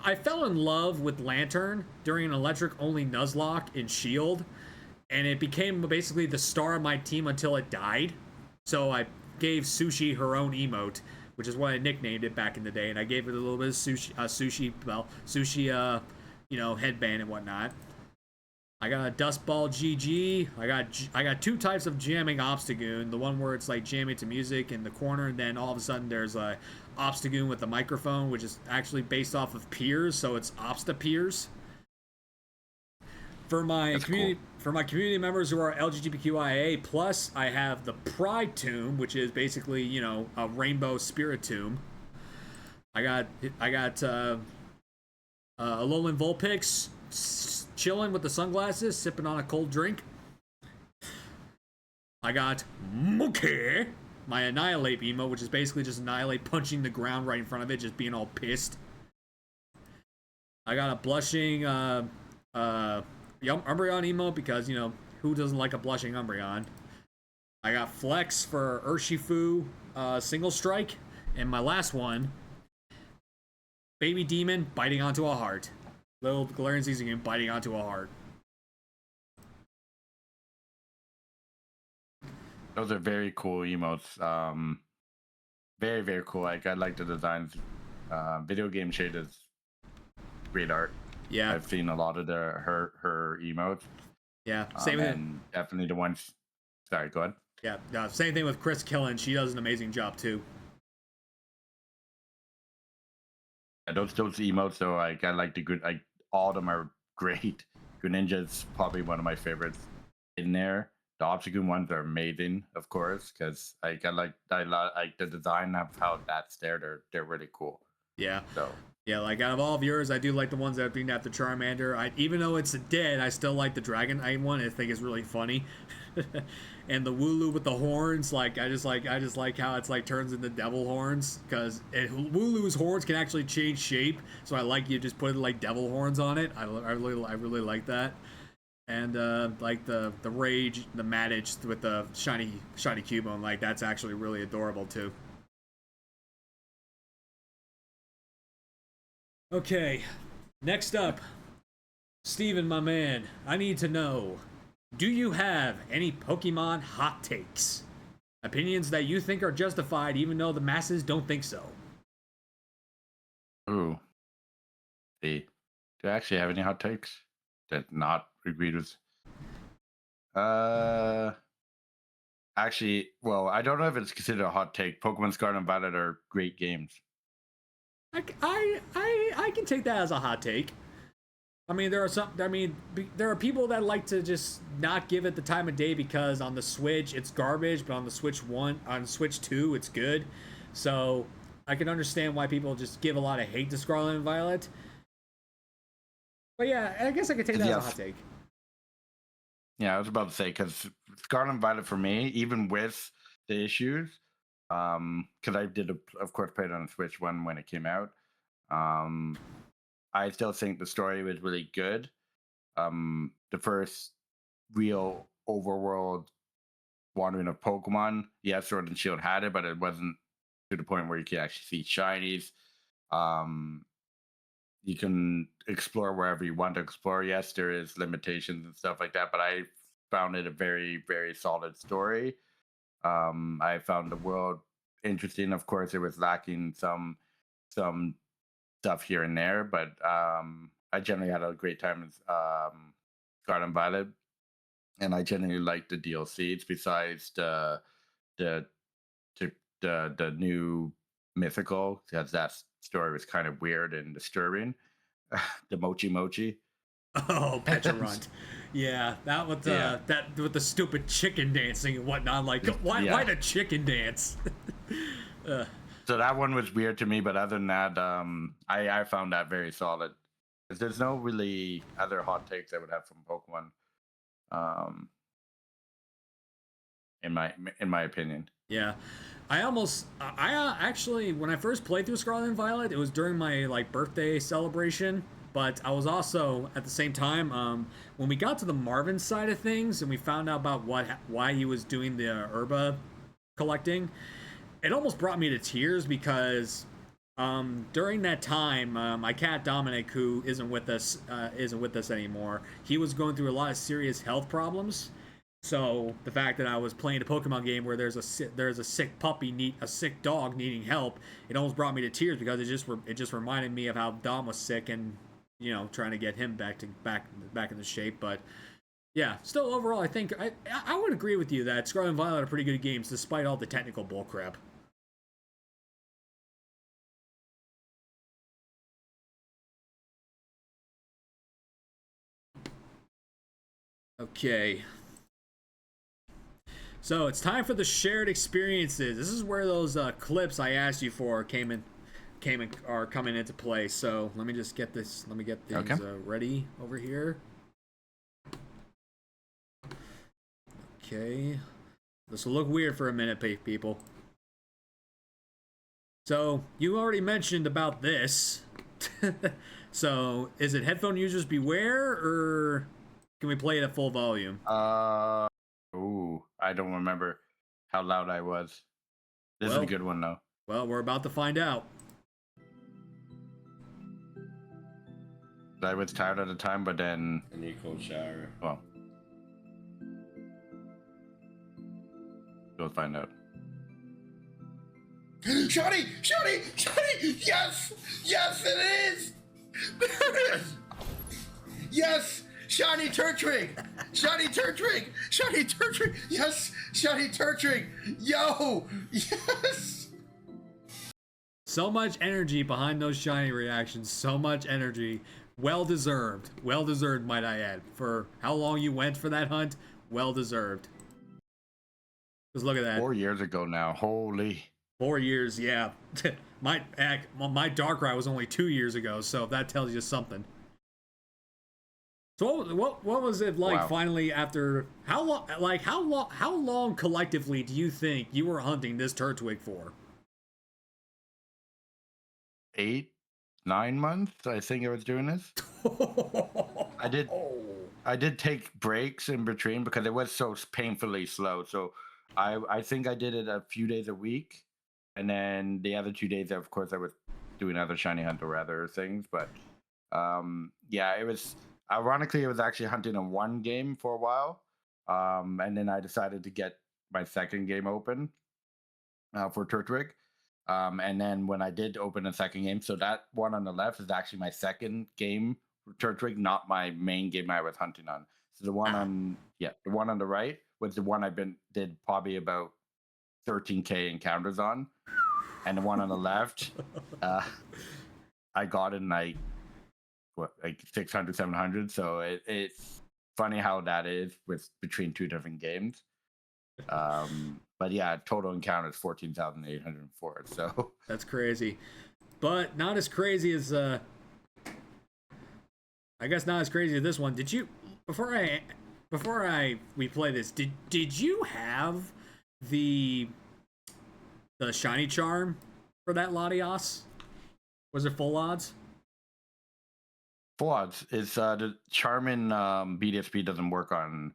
I fell in love with Lantern during an electric-only Nuzlocke in S.H.I.E.L.D., and it became basically the star of my team until it died. So I gave Sushi her own emote, which is what I nicknamed it back in the day, and I gave it a little bit of sushi headband and whatnot. I got a Dust Ball GG. I got two types of jamming Obstagoon. The one where it's like jamming to music in the corner, and then all of a sudden there's a Obstagoon with a microphone, which is actually based off of Piers, so it's Obsta Piers. For my community members who are LGBTQIA plus, I have the Pride Tomb, which is basically a rainbow spirit tomb. I got Alolan Vulpix chilling with the sunglasses, sipping on a cold drink. I got Poké, my Annihilate emote, which is basically just Annihilate punching the ground right in front of it, just being all pissed. I got a blushing Umbreon emote because, who doesn't like a blushing Umbreon? I got Flex for Urshifu single strike. And my last one, Baby Demon biting onto a heart. Little Galarian Season biting onto a heart. Those are very cool emotes. Very, very cool. Like, I like the designs. Video game shade is great art. Yeah. I've seen a lot of her emotes. Yeah. Same with and definitely the ones. Sorry, go ahead. Yeah. Same thing with Chris Killen. She does an amazing job too. Yeah, those emotes though, like I like the good. Like all of them are great. Greninja's probably one of my favorites in there. The Obstagoon ones are amazing, of course, because I like the design of how that's there. They're really cool. Yeah. So yeah, like out of all of yours, I do like the ones that are being after Charmander. Even though it's dead, I still like the Dragonite one. I think it's really funny. And the Wooloo with the horns, like I just like how it's like turns into devil horns because Wooloo's horns can actually change shape. So I like you just put like devil horns on it. I really like that. And like the Rage, the Madage with the shiny Cubone, like that's actually really adorable too. Okay, next up, Steven, my man, I need to know, do you have any Pokemon hot takes? Opinions that you think are justified even though the masses don't think so? ooh, see, do I actually have any hot takes that not agreed with? Actually, well, I don't know if it's considered a hot take. Pokemon Scarlet and Violet are great games. I can take that as a hot take. I mean, there are people that like to just not give it the time of day because on the Switch it's garbage, but on the Switch 2 it's good. So I can understand why people just give a lot of hate to Scarlet and Violet. But yeah, I guess I could take that as a hot take. Yeah, I was about to say because Scarlet and Violet for me, even with the issues, because I did, of course, play it on the Switch one when it came out. I still think the story was really good. The first real overworld wandering of Pokemon, yes, Sword and Shield had it, but it wasn't to the point where you could actually see shinies. You can explore wherever you want to explore. Yes, there is limitations and stuff like that, but I found it a very, very solid story. I found the world interesting. Of course, it was lacking some stuff here and there, but I generally had a great time with Scarlet and Violet, and I generally liked the DLCs besides the the the new mythical because that story was kind of weird and disturbing. The Mochi Mochi. Oh, Pecharunt. Yeah, that with the that with the stupid chicken dancing and whatnot. Like, why the chicken dance? So that one was weird to me, but other than that, I found that very solid. 'Cause there's no really other hot takes I would have from Pokemon, in my opinion. Yeah, I actually when I first played through Scarlet and Violet, it was during my like birthday celebration. But I was also at the same time when we got to the Marvin side of things and we found out about why he was doing the Herba collecting. It almost brought me to tears because during that time, my cat Dominic, who isn't with us anymore, he was going through a lot of serious health problems. So the fact that I was playing a Pokemon game where there's a sick puppy a sick dog needing help, it almost brought me to tears because it just reminded me of how Dom was sick and trying to get him back into shape. But yeah, still overall, I think I would agree with you that Scarlet and Violet are pretty good games despite all the technical bullcrap. Okay. So it's time for the shared experiences. This is where those clips I asked you for are coming into play. So let me just get this. Let me get these ready over here. Okay. This will look weird for a minute, people. So you already mentioned about this. So is it headphone users beware, or can we play it at full volume? Ooh, I don't remember. how loud I was. This is a good one though. Well, we're about to find out. I was tired at the time, but then I need a cold shower. well, we'll find out. Shotty! Shotty! Shotty! Yes! Yes, it is! There it is! Yes! Shiny Turtwig! Shiny Turtwig! Shiny Turtwig! Yes! Shiny Turtwig! Yo! Yes! So much energy behind those shiny reactions. So much energy. Well deserved. Well deserved, might I add. For how long you went for that hunt, well deserved. Just look at that. 4 years ago now. Holy. 4 years, yeah. my Darkrai was only 2 years ago, so if that tells you something. So what was it like finally after how long collectively do you think you were hunting this Turtwig for? 8, 9 months. I think I was doing this. I did take breaks in between because it was so painfully slow. So I think I did it a few days a week, and then the other 2 days, of course, I was doing other shiny hunt or other things. But yeah, it was ironically it was actually hunting in one game for a while, and then I decided to get my second game open for Turtwig. And then when I did open a second game, so that one on the left is actually my second game for Turtwig, not my main game I was hunting on. So the one on the one on the right was the one did probably about 13k encounters on, and the one on the left, I got in like 600, 700. So it's funny how that is with between two different games. But yeah, total encounters 14,804. So that's crazy, but not as crazy as I guess not as crazy as this one. Did you before we play this? Did you have the shiny charm for that Latias? Was it full odds? Full odds. It's the charm in BDSP doesn't work on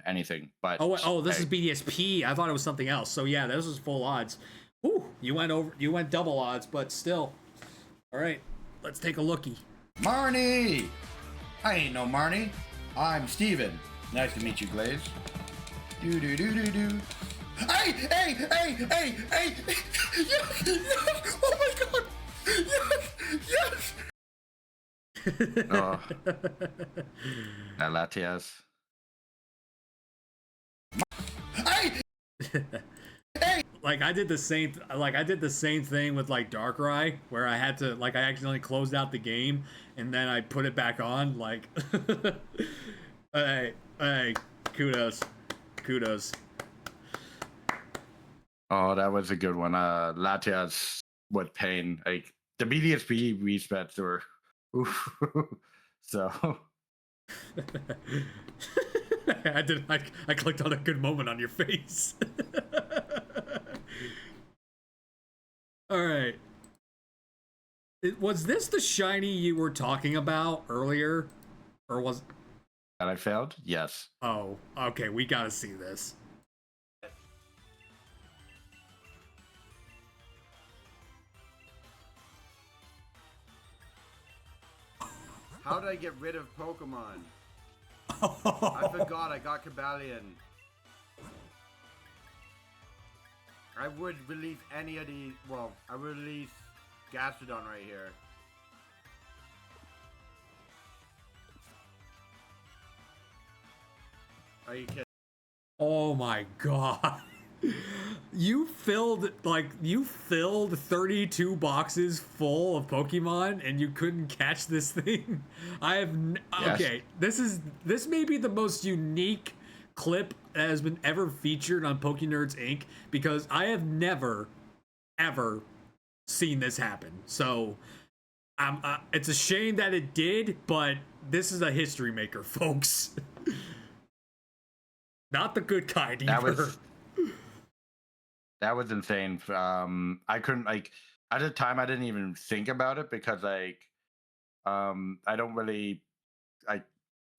anything. But this is BDSP. I thought it was something else. So yeah, this was full odds. Ooh, you went double odds, but still. All right, let's take a lookie. Marnie! I ain't no Marnie. I'm Steven. Nice to meet you, Glaze. Do. Hey! Yes! Oh my god! Yes! Oh, that Latias. Like I did the same thing with like Darkrai, where I had to I accidentally closed out the game and then I put it back on. Like, hey, kudos. Oh, that was a good one. Latias with pain. Like the BDSP respets were, oof. So. I clicked on a good moment on your face. All right. Was this the shiny you were talking about earlier, or was? That I failed? Yes. Oh, okay. We gotta see this. How did I get rid of Pokemon? I forgot I got Cabalion. I would release any of these. Well, I would release Gastrodon right here. Are you kidding? Oh my god. You filled 32 boxes full of Pokemon and you couldn't catch this thing. Okay, this may be the most unique clip that has been ever featured on pokeNERDS Inc. because I have never ever seen this happen. So it's a shame that it did, but this is a history maker, folks. Not the good kind either. That was insane. I couldn't at the time I didn't even think about it because I don't really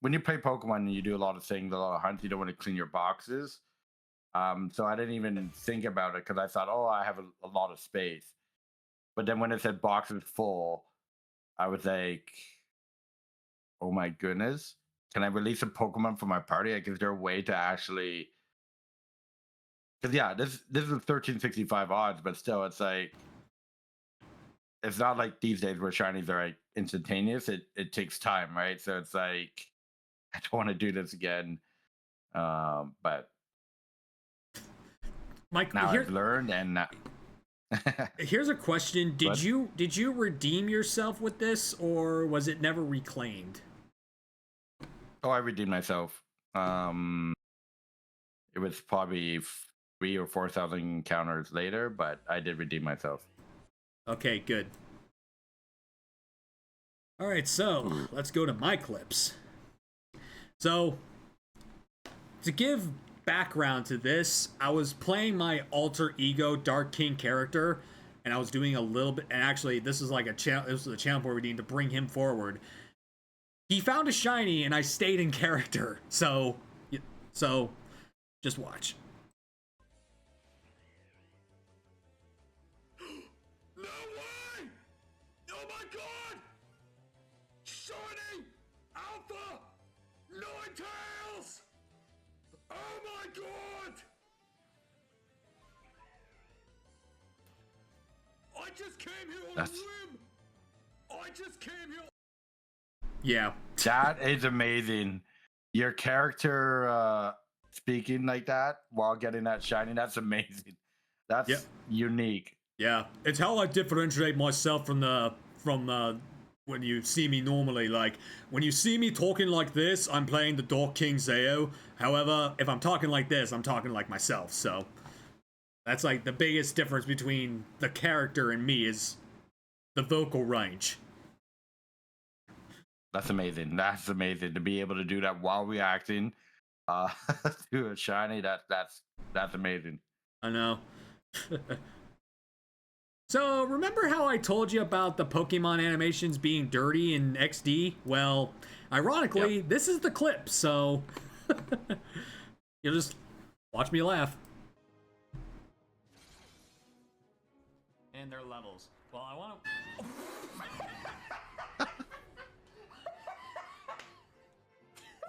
when you play Pokemon and you do a lot of things, a lot of hunts, you don't want to clean your boxes. So I didn't even think about it because I thought, oh, I have a lot of space. But then when it said box is full, I was like, oh my goodness, can I release a Pokemon for my party? Like, is there a way to actually? Because yeah, this is 1365 odds, but still, it's like it's not like these days where shinies are like instantaneous. It takes time, right? So it's like I don't want to do this again. But Mike, now I've learned, and here's a question: Did you redeem yourself with this, or was it never reclaimed? oh, I redeemed myself. It was probably 3,000 or 4,000 encounters later, but I did redeem myself. Okay, good. All right, so let's go to my clips. So, to give background to this, I was playing my alter ego Dark King character, and I was doing a little bit. And actually, this is like a channel. This is a channel where we need to bring him forward. He found a shiny, and I stayed in character. So just watch. No way! Oh my god! Shiny Alpha Ninetales! Oh my god! I just came here on a whim! I just came here. Yeah. That is amazing. Your character speaking like that while getting that shiny, that's amazing. That's unique. Yeah, it's how I differentiate myself from when you see me normally. Like, when you see me talking like this, I'm playing the Dark King Zeo. However, if I'm talking like this, I'm talking like myself. So that's like the biggest difference between the character and me is the vocal range. That's amazing. That's amazing to be able to do that while reacting to a shiny. That's amazing. I know. So, remember how I told you about the Pokemon animations being dirty in XD? Well, ironically, this is the clip, so you'll just watch me laugh. And their levels. Well, I want to...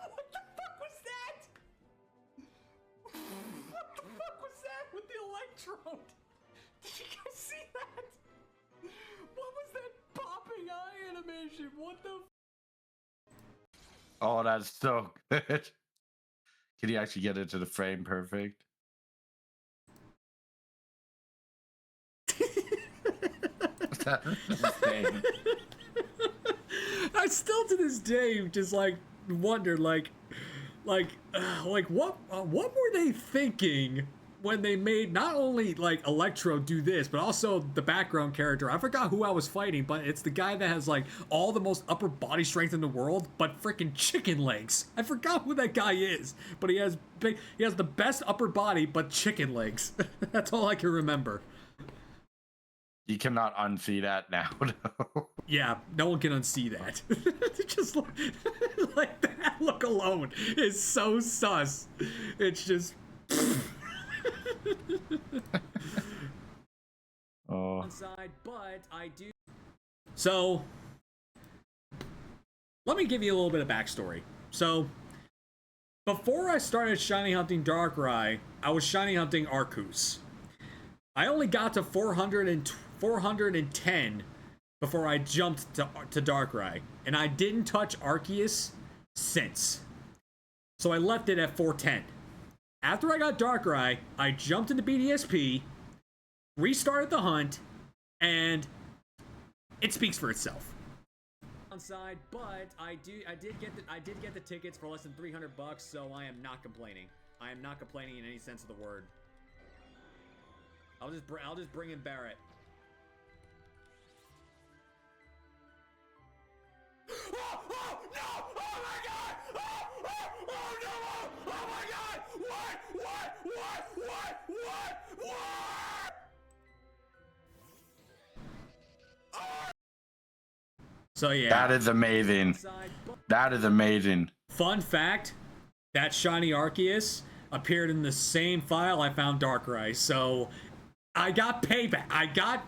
What the fuck was that? What the fuck was that with the electrode? Did you guys see that? What was that popping eye animation? What the? Oh, that's so good. Can you actually get into the frame perfect? I still to this day just like wonder what were they thinking when they made not only like Electro do this, but also the background character. I forgot who I was fighting, but it's the guy that has like all the most upper body strength in the world, but freaking chicken legs. I forgot who that guy is, but he has the best upper body, but chicken legs. That's all I can remember. You cannot unsee that now. No. Yeah, no one can unsee that. Just like that look alone is so sus. It's just. Oh. But I do. So, let me give you a little bit of backstory. So, before I started shiny hunting Darkrai, I was shiny hunting Arceus. I only got to 410 before I jumped to Darkrai, and I didn't touch Arceus since. So I left it at 410. After I got Darkrai, I jumped into BDSP, restarted the hunt, and it speaks for itself. Downside, but I did get the tickets for less than $300, so I am not complaining. I am not complaining in any sense of the word. I'll just bring in Barrett. Oh, oh, no! Oh my god! Oh, oh, oh no! Oh my god! What? So yeah. That is amazing. That is amazing. Fun fact, that shiny Arceus, appeared in the same file I found Darkrai. So I got payback. I got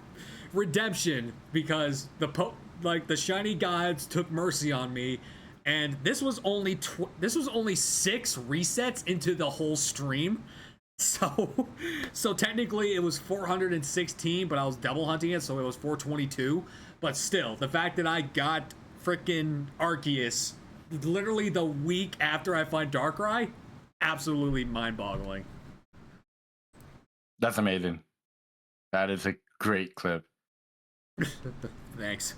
redemption because the shiny gods took mercy on me, and this was only 6 resets into the whole stream. So so technically it was 416, but I was double hunting it, so it was 422. But still, the fact that I got freaking Arceus literally the week after I find Darkrai, absolutely mind-boggling. That's amazing. That is a great clip. Thanks.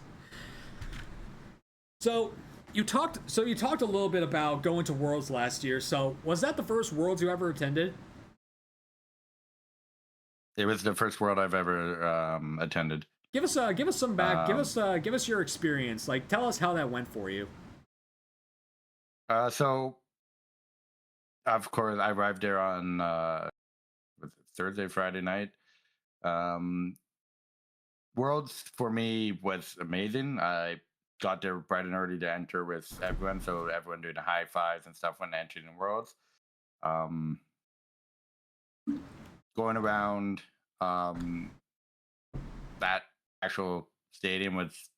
So you talked a little bit about going to Worlds last year. So was that the first Worlds you ever attended? It was the first world I've ever attended. Give us some back. Give us your experience. Like, tell us how that went for you. So, of course, I arrived there on Thursday, Friday night. Worlds for me was amazing. I got there bright and early to enter with everyone, so everyone doing the high fives and stuff when entering the Worlds. Going around that actual stadium was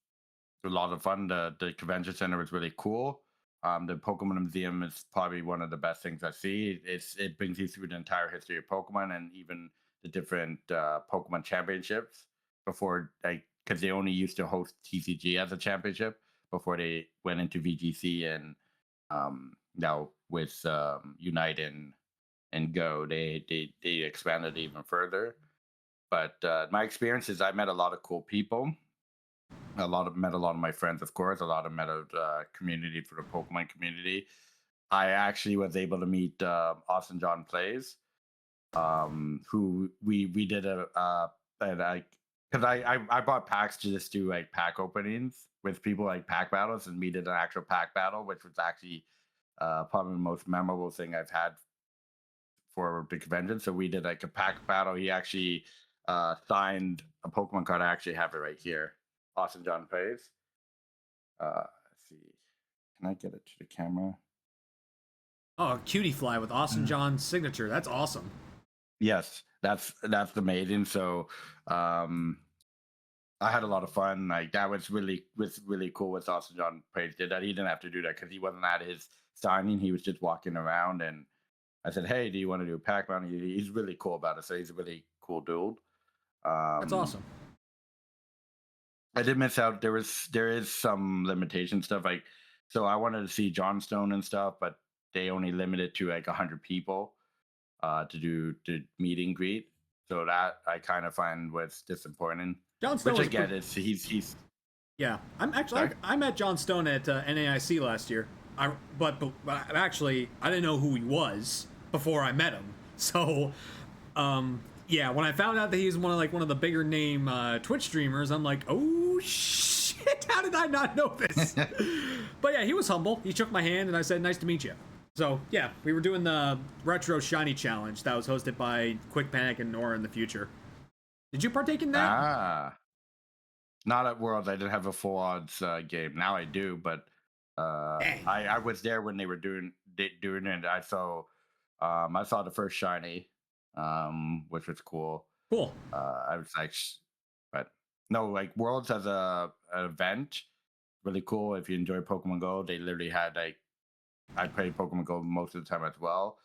a lot of fun. The convention center was really cool. The Pokemon Museum is probably one of the best things I see. It brings you through the entire history of Pokemon and even the different Pokemon championships before, because they only used to host TCG as a championship before they went into VGC, and now with Unite and Go, they expanded even further. But my experience is I met a lot of cool people. Met a lot of my friends, of course. A lot of met a community for the Pokemon community. I actually was able to meet Austin John Plays, who we did because I bought packs to just do like pack openings with people, like pack battles, and we did an actual pack battle, which was actually probably the most memorable thing I've had for the convention. So we did like a pack battle. He actually signed a Pokemon card. I actually have it right here. Austin John Plays. Let's see. Can I get it to the camera? Oh, Cutie Fly with Austin John's signature. That's awesome. Yes, that's amazing. So I had a lot of fun. Like that was really cool what Austin John Plays did. That he didn't have to do that because he wasn't at his signing. He was just walking around, and I said, "Hey, do you want to do a pack round?" He's really cool about it. So he's a really cool dude. That's awesome. I did miss out. There is some limitation stuff. Like, so I wanted to see Johnstone and stuff, but they only limited to like 100 people to do the meet and greet. So that I kind of find was disappointing. Johnstone, which I get is he's. Yeah, I met John Stone at NAIC last year. But actually I didn't know who he was before I met him. So yeah, when I found out that he was one of the bigger name Twitch streamers, I'm like, oh shit, how did I not know this? But yeah, he was humble. He shook my hand and I said, nice to meet you. So yeah, we were doing the Retro Shiny Challenge that was hosted by Quick Panic and Nora in the future. Did you partake in that? Not at Worlds. I didn't have a full odds game. Now I do, but I was there when they were doing it. I saw the first shiny, which was cool. Cool. I was like, but no, like Worlds as an event, really cool. If you enjoy Pokemon Go, they literally had like, I played Pokemon Go most of the time as well.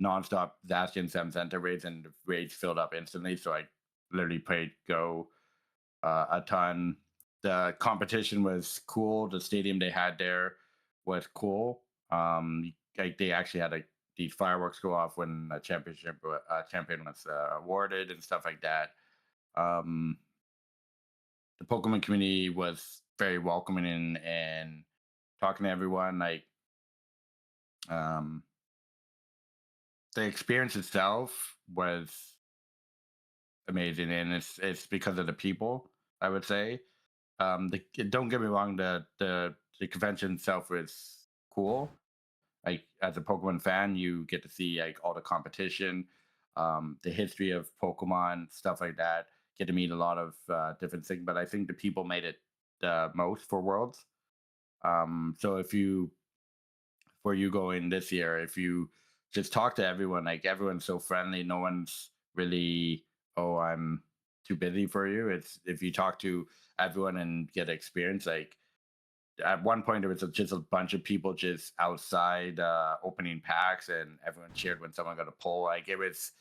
Nonstop Zacian Sam Center raids, and the raids filled up instantly. So I literally played Go a ton. The competition was cool. The stadium they had there was cool. Like they actually had these fireworks go off when a champion was awarded and stuff like that. The Pokemon community was very welcoming and talking to everyone. Like the experience itself was amazing, and it's because of the people, I would say. Don't get me wrong, the convention itself was cool. Like as a Pokemon fan, you get to see like all the competition, the history of Pokemon, stuff like that. Get to meet a lot of different things, but I think the people made it the most for Worlds. So for you going this year, if you just talk to everyone. Like everyone's so friendly. No one's really, oh, I'm too busy for you. It's if you talk to everyone and get experience. Like at one point, there was just a bunch of people just outside opening packs, and everyone cheered when someone got a pull. Like it was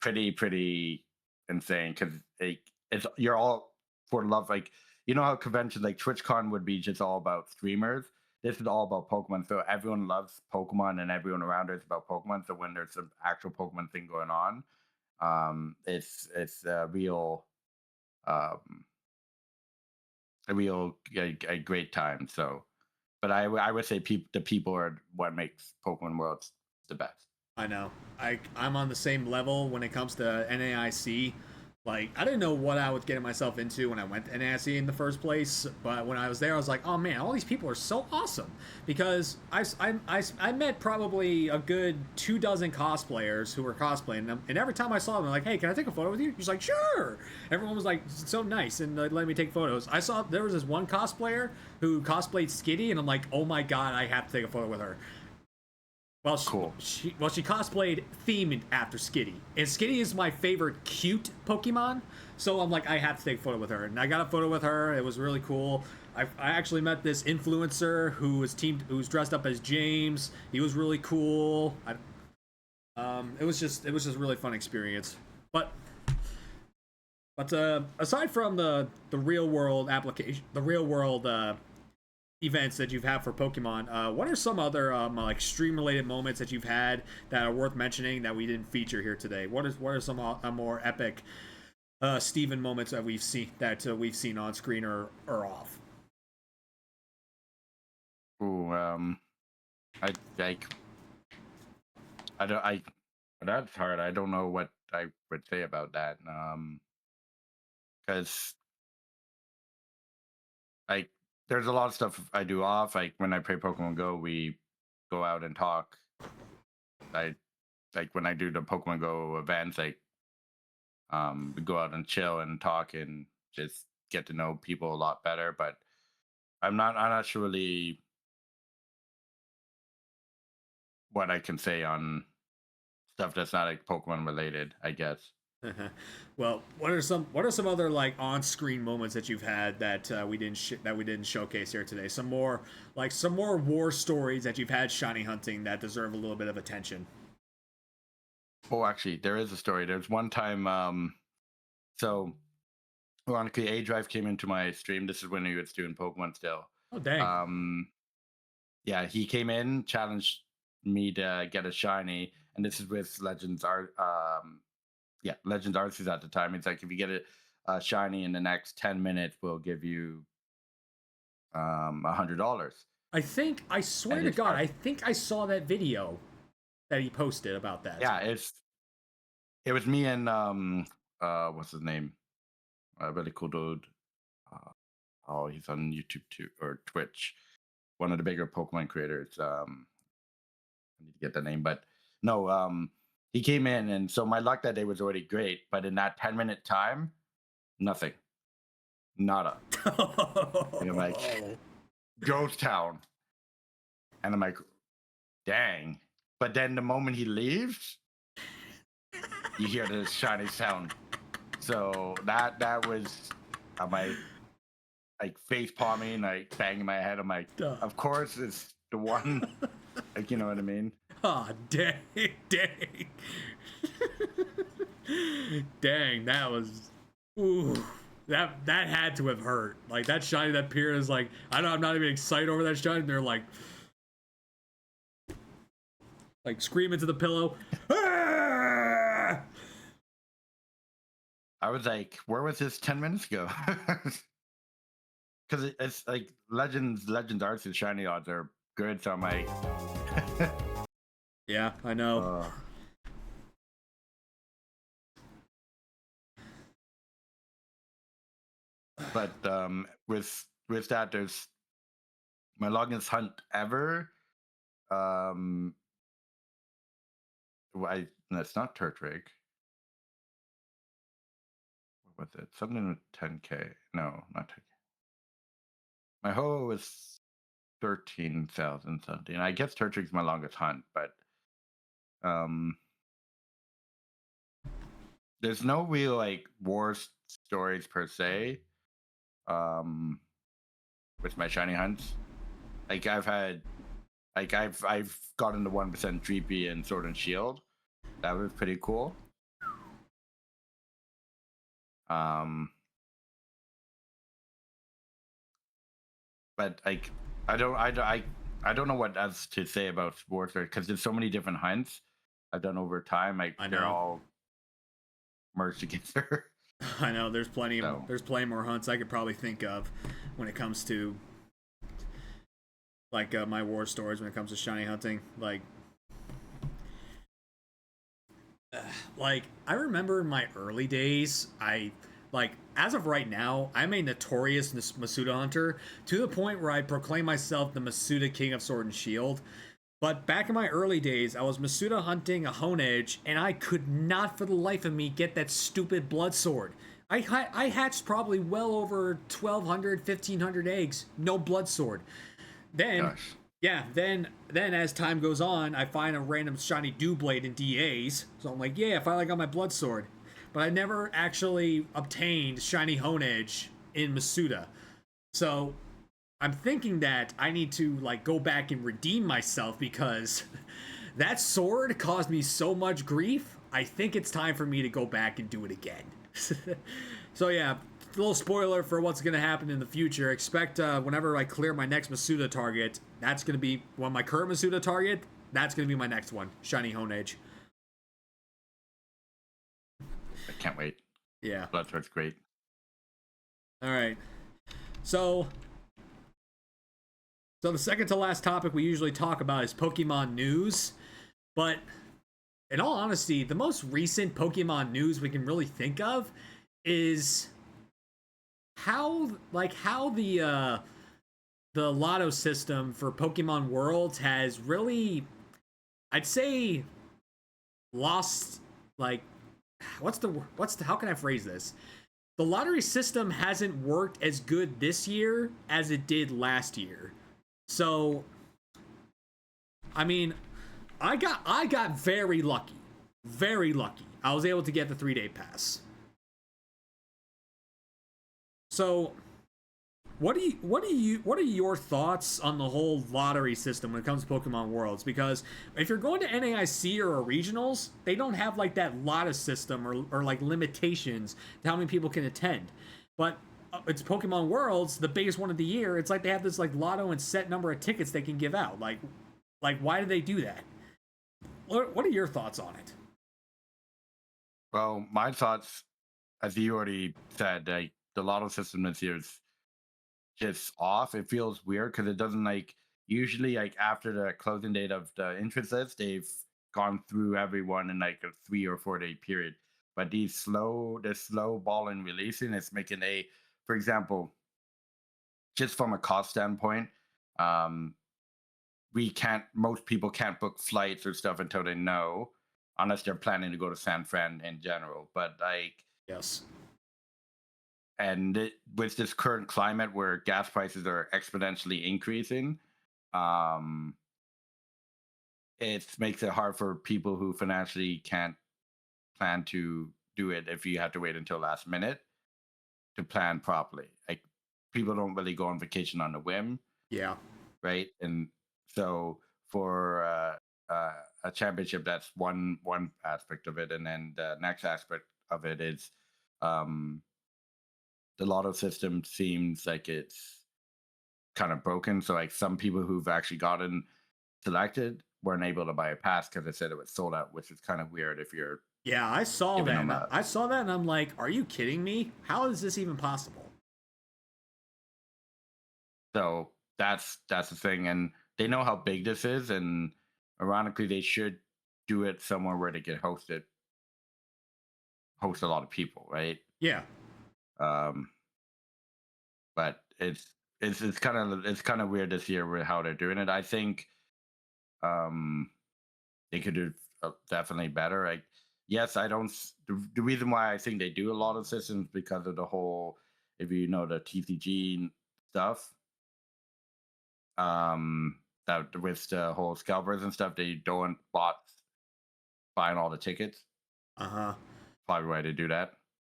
pretty insane because it's you're all for love. Like you know how conventions like TwitchCon would be just all about streamers. This is all about Pokemon. So everyone loves Pokemon, and everyone around her is about Pokemon. So when there's an actual Pokemon thing going on, it's um, a real a great time. So, but I would say the people are what makes Pokemon Worlds the best. I know. I'm on the same level when it comes to NAIC. Like, I didn't know what I was getting myself into when I went to NAIC in the first place, but when I was there, I was like, oh man, all these people are so awesome. Because I met probably a good 24 cosplayers who were cosplaying them, and every time I saw them, they're like, hey, can I take a photo with you? He's like, sure! Everyone was like, so nice, and let me take photos. I saw there was this one cosplayer who cosplayed Skitty, and I'm like, oh my god, I have to take a photo with her. Well, she cosplayed themed after Skitty, and Skitty is my favorite cute Pokemon. So I'm like, I have to take a photo with her, and I got a photo with her. It was really cool. I actually met this influencer who's dressed up as James. He was really cool. It was just a really fun experience. But aside from the real world application, the real world events that you've had for Pokemon, what are some other like stream related moments that you've had that are worth mentioning that we didn't feature here today? What are some more epic Steven moments that we've seen on screen or off? Ooh, I like I that's hard. I don't know what I would say about that. Because like there's a lot of stuff I do off. Like when I play Pokemon Go, we go out and talk. I like when I do the Pokemon Go events, like we go out and chill and talk and just get to know people a lot better. But I'm not sure really what I can say on stuff that's not like Pokemon related, I guess. Well, what are some other like on-screen moments that you've had that we didn't showcase here today? Some more war stories that you've had shiny hunting that deserve a little bit of attention. Oh, actually, there is a story. There's one time, so ironically, A Drive came into my stream. This is when he was doing Pokemon still. Oh dang! Yeah, he came in, challenged me to get a shiny, and this is with Legends Art. Legends Arceus at the time. It's like if you get a shiny in the next 10 minutes, we'll give you $100. I swear to God, I think I saw that video that he posted about that. Yeah, it was me and what's his name? A really cool dude. Oh, he's on YouTube too or Twitch. One of the bigger Pokemon creators. I need to get the name, but no, he came in, and so my luck that day was already great. But in that 10-minute time, nothing, nada. And I'm like, ghost town, and I'm like, dang. But then the moment he leaves, you hear the shiny sound. So that was my like face palming, like banging my head. I'm like, of course it's the one. Like, you know what I mean? Oh, dang. Dang, that was... Ooh. That had to have hurt. Like, that shiny that appeared is like... I'm not even excited over that shiny. They're like... Like, scream into the pillow. Ah! I was like, where was this 10 minutes ago? Because it's like Legends Arceus shiny odds are good, so I'm like... Yeah, I know. But with that, there's my longest hunt ever. No, it's not Turtwig. What was it? Something with 10K. No, not 10K. My hoe was 13,000 something. I guess Turtwig's my longest hunt, but Um, there's no real like war stories per se. Um, with my shiny hunts, like I've gotten the 1% Dreepy and Sword and Shield. That was pretty cool. But like I don't know what else to say about sports because there's so many different hunts I've done over time. Like I they're know. all merged together. I know there's plenty So. more hunts I could probably think of when it comes to like my war stories when it comes to shiny hunting. Like I remember in my early days, as of right now, I'm a notorious Masuda hunter to the point where I proclaim myself the Masuda King of Sword and Shield. But back in my early days, I was Masuda hunting a Honedge, and I could not for the life of me get that stupid blood sword. I hatched probably well over 1,200, 1,500 eggs, no blood sword. Then, Gosh. yeah, then as time goes on, I find a random shiny Dewblade in DAs. So I'm like, yeah, I finally got my blood sword. But I never actually obtained shiny Honedge in Masuda. So I'm thinking that I need to like go back and redeem myself because that sword caused me so much grief. I think it's time for me to go back and do it again. So yeah, a little spoiler for what's going to happen in the future. Expect whenever I clear my next Masuda target, that's going to be my current Masuda target. That's going to be my next one, shiny Honedge. I can't wait. Yeah. Bloodsword's great. All right. So the second to last topic we usually talk about is Pokemon news. But in all honesty, the most recent Pokemon news we can really think of is how the lotto system for Pokemon Worlds has really, I'd say, lost like how can I phrase this? The lottery system hasn't worked as good this year as it did last year. So, I mean, I got very lucky. Very lucky. I was able to get the 3-day pass. So, what are your thoughts on the whole lottery system when it comes to Pokemon Worlds? Because if you're going to NAIC or a regionals, they don't have like that lotto system or like limitations to how many people can attend. But it's Pokemon Worlds, the biggest one of the year. It's like they have this like lotto and set number of tickets they can give out. Like why do they do that? What are your thoughts on it? Well, my thoughts, as you already said, like the lotto system this year is just off. It feels weird because it doesn't like usually like after the closing date of the interest list, they've gone through everyone in like a 3 or 4 day period. But the slow ball in releasing is making for example, just from a cost standpoint, um, most people can't book flights or stuff until they know, unless they're planning to go to San Fran in general. But like, Yes. and with this current climate where gas prices are exponentially increasing, um, it makes it hard for people who financially can't plan to do it if you have to wait until last minute to plan properly. Like people don't really go on vacation on a whim, Yeah. right? And so for a championship, that's one aspect of it, and then the next aspect of it is um, the lotto system seems like it's kind of broken. So like some people who've actually gotten selected weren't able to buy a pass because they said it was sold out, which is kind of weird if you're Yeah, I saw giving that. them I saw that and I'm like, are you kidding me? How is this even possible? So that's the thing, and they know how big this is, and ironically, they should do it somewhere where they can host a lot of people, right? Yeah. Um, but it's kind of weird this year with how they're doing it. I think um, they could do definitely better. Like, yes, I don't. The reason why I think they do a lot of systems because of the whole, if you know the TCG stuff, that with the whole scalpers and stuff, they don't bot buying all the tickets. Uh-huh. Probably why they do that.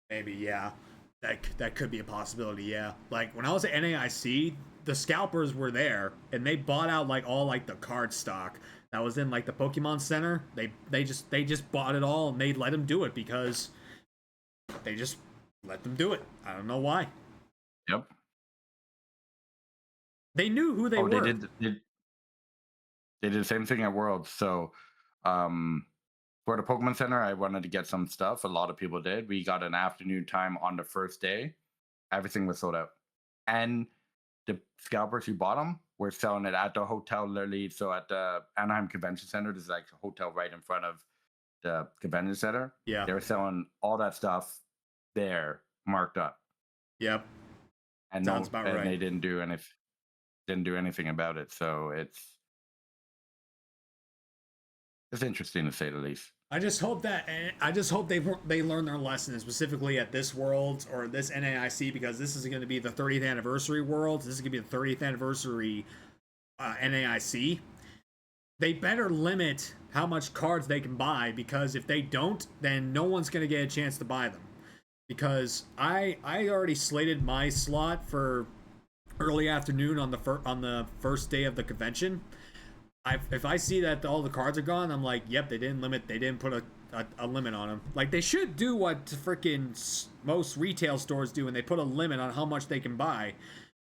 Maybe, yeah. That could be a possibility, yeah. Like when I was at NAIC, the scalpers were there and they bought out like all like the card stock that was in like the Pokemon Center. They just bought it all and they let them do it because they just let them do it. I don't know why. Yep. They knew who they were. They did the same thing at Worlds. So for the Pokemon Center, I wanted to get some stuff. A lot of people did. We got an afternoon time on the first day. Everything was sold out. And the scalpers who bought them were selling it at the hotel, literally. So at the Anaheim Convention Center, there's like a hotel right in front of the convention center. Yeah. They were selling all that stuff there, marked up. Yep. And Sounds about right. they didn't do anything about it. So it's interesting to say the least. I just hope they learn their lesson, specifically at this World or this NAIC, because this is going to be the 30th anniversary World. This is going to be the 30th anniversary NAIC. They better limit how much cards they can buy, because if they don't, then no one's going to get a chance to buy them. Because I already slated my slot for early afternoon on the first day of the convention. If I see that all the cards are gone, I'm like, yep, they didn't put a limit on them. Like, they should do what freaking most retail stores do, and they put a limit on how much they can buy.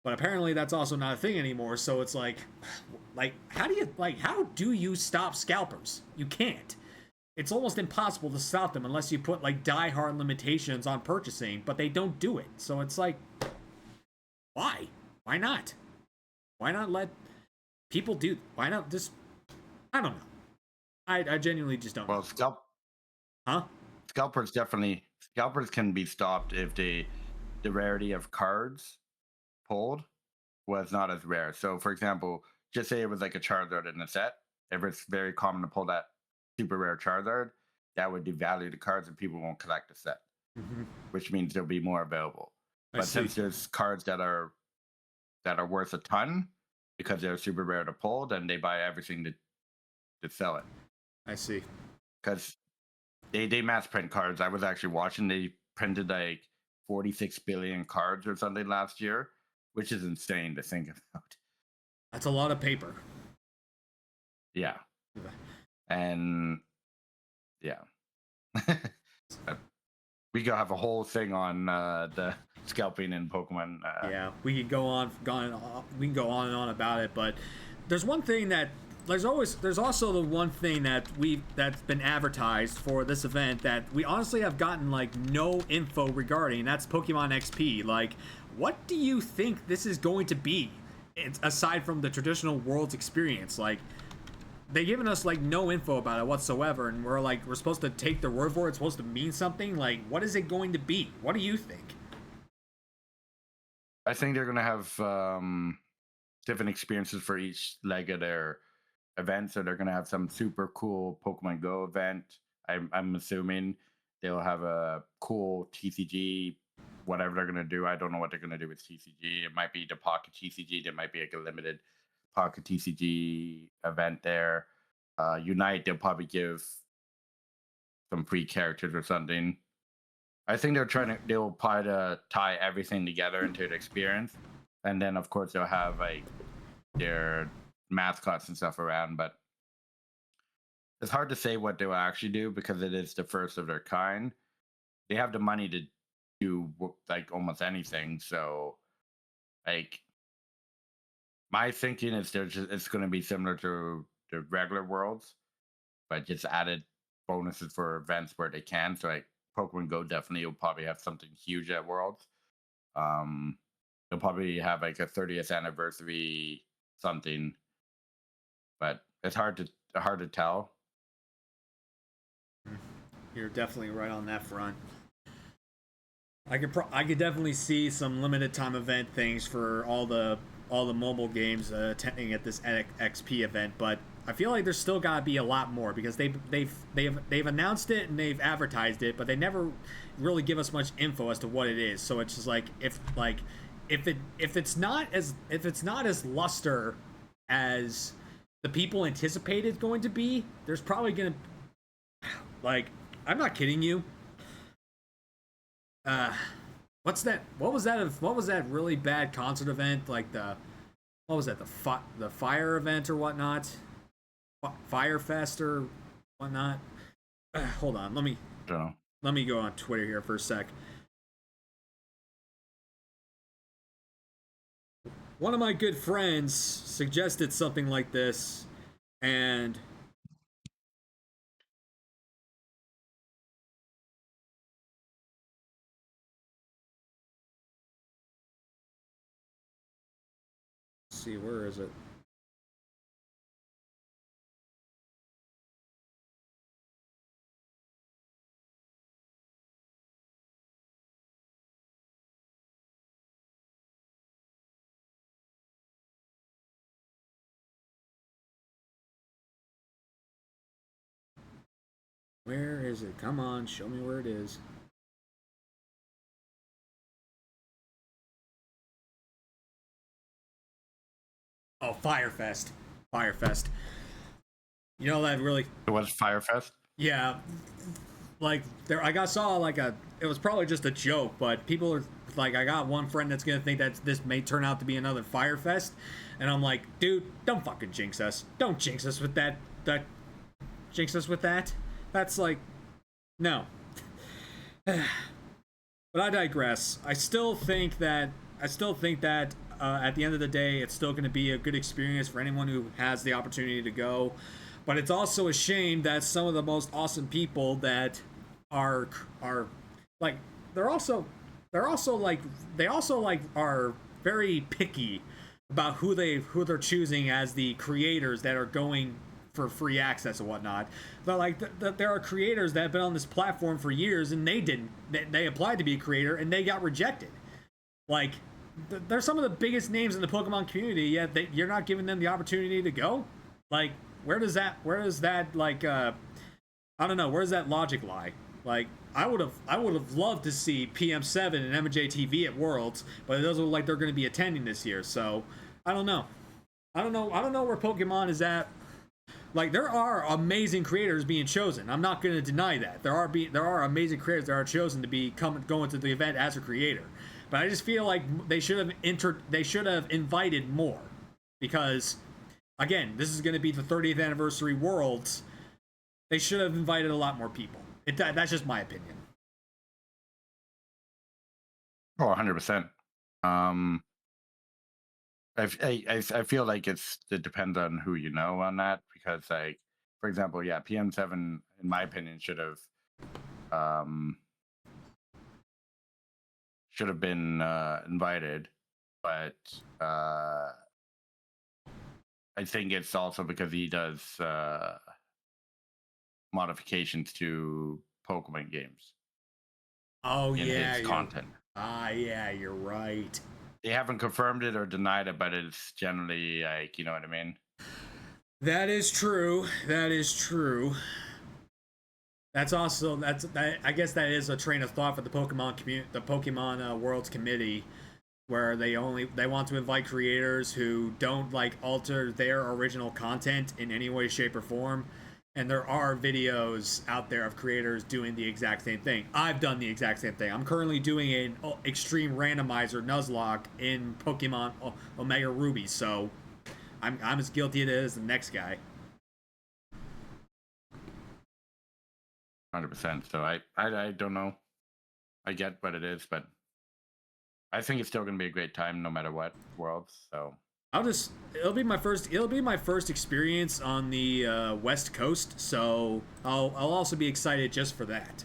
But apparently that's also not a thing anymore, so it's like how do you stop scalpers? You can't. It's almost impossible to stop them unless you put like die-hard limitations on purchasing, but they don't do it. So it's like, why? Why not? Why not let people do? Why not just? I don't know. I genuinely just don't. Well, scalpers can be stopped if the rarity of cards pulled was not as rare. So, for example, just say it was like a Charizard in a set. If it's very common to pull that super rare Charizard, that would devalue the cards and people won't collect the set, which means there'll be more available. But since there's cards that are worth a ton because they're super rare to pull, then they buy everything to sell it. I see. Because they mass print cards. I was actually watching. They printed like 46 billion cards or something last year, which is insane to think about. That's a lot of paper. Yeah. And yeah. We could have a whole thing on the scalping in Pokemon. Yeah, we could go on and on about it, but there's one thing that there's also the one thing that's been advertised for this event that we honestly have gotten like no info regarding, and that's Pokemon XP. Like, what do you think this is going to be? It's aside from the traditional Worlds experience, like they've given us like no info about it whatsoever, and we're supposed to take their word for it. It's supposed to mean something. Like, what is it going to be? What do you think? I think they're gonna have different experiences for each leg of their event. So they're gonna have some super cool Pokemon Go event. I'm assuming they'll have a cool TCG, whatever they're gonna do. I don't know what they're gonna do with TCG. It might be the Pocket TCG. There might be like a limited Pocket TCG event there. Unite, they'll probably give some free characters or something. I think they'll probably tie everything together into the experience, and then of course they'll have like their mascots and stuff around. But it's hard to say what they'll actually do because it is the first of their kind. They have the money to do like almost anything. So, like, my thinking is it's going to be similar to the regular Worlds, but just added bonuses for events where they can. So, like, Pokemon Go definitely will probably have something huge at Worlds. They'll probably have like a 30th anniversary something, but it's hard to tell. You're definitely right on that front. I could definitely see some limited time event things for all the mobile games attending at this XP event, but I feel like there's still gotta be a lot more because they've announced it and they've advertised it, but they never really give us much info as to what it is. So it's just like if it's not as luster as the people anticipate it's going to be, there's probably gonna Like, I'm not kidding you. What's that? What was that? What was that really bad concert event? Like what was that? The fire event or whatnot? Fire Fest or whatnot? Hold on, Don't know. let me go on Twitter here for a sec. One of my good friends suggested something like this, and let's see, where is it? Where is it? Come on, show me where it is. Oh, Firefest. Firefest. You know that really? It was Firefest. Yeah, like there, saw like it was probably just a joke, but people are like, I got one friend that's gonna think that this may turn out to be another Firefest, and I'm like, dude, don't fucking jinx us. Don't jinx us with that. Jinx us with that. That's like, no. But I digress. I still think that at the end of the day, it's still going to be a good experience for anyone who has the opportunity to go. But it's also a shame that some of the most awesome people that are like they also are very picky about who they're choosing as the creators that are going for free access and whatnot. But like there are creators that have been on this platform for years and they applied to be a creator and they got rejected. Like they're some of the biggest names in the Pokemon community, yet you're not giving them the opportunity to go. Like where does that like I don't know, where does that logic lie? Like I would have loved to see PM7 and MJTV at Worlds, but it doesn't look like they're going to be attending this year. So I don't know where Pokemon is at. Like there are amazing creators being chosen. I'm not going to deny that. There are amazing creators that are chosen to be going to the event as a creator. But I just feel like they should have invited more, because again, this is going to be the 30th anniversary Worlds. They should have invited a lot more people. That's just my opinion. Oh, 100%. I feel like it depends on who you know on that, because like, for example, yeah, PM7 in my opinion should have been invited, but I think it's also because he does modifications to Pokemon games. Oh in yeah, his content. Yeah, you're right. They haven't confirmed it or denied it, but it's generally like, you know what I mean? That is true. That is true. That's also I guess that is a train of thought for the Pokemon Worlds Committee, where they want to invite creators who don't like alter their original content in any way, shape, or form. And there are videos out there of creators doing the exact same thing. I've done the exact same thing. I'm currently doing an extreme randomizer Nuzlocke in Pokemon Omega Ruby, so I'm as guilty of it as the next guy. 100%. So I don't know. I get what it is, but I think it's still going to be a great time no matter what Worlds. So it'll be my first experience on the West Coast, so I'll also be excited just for that.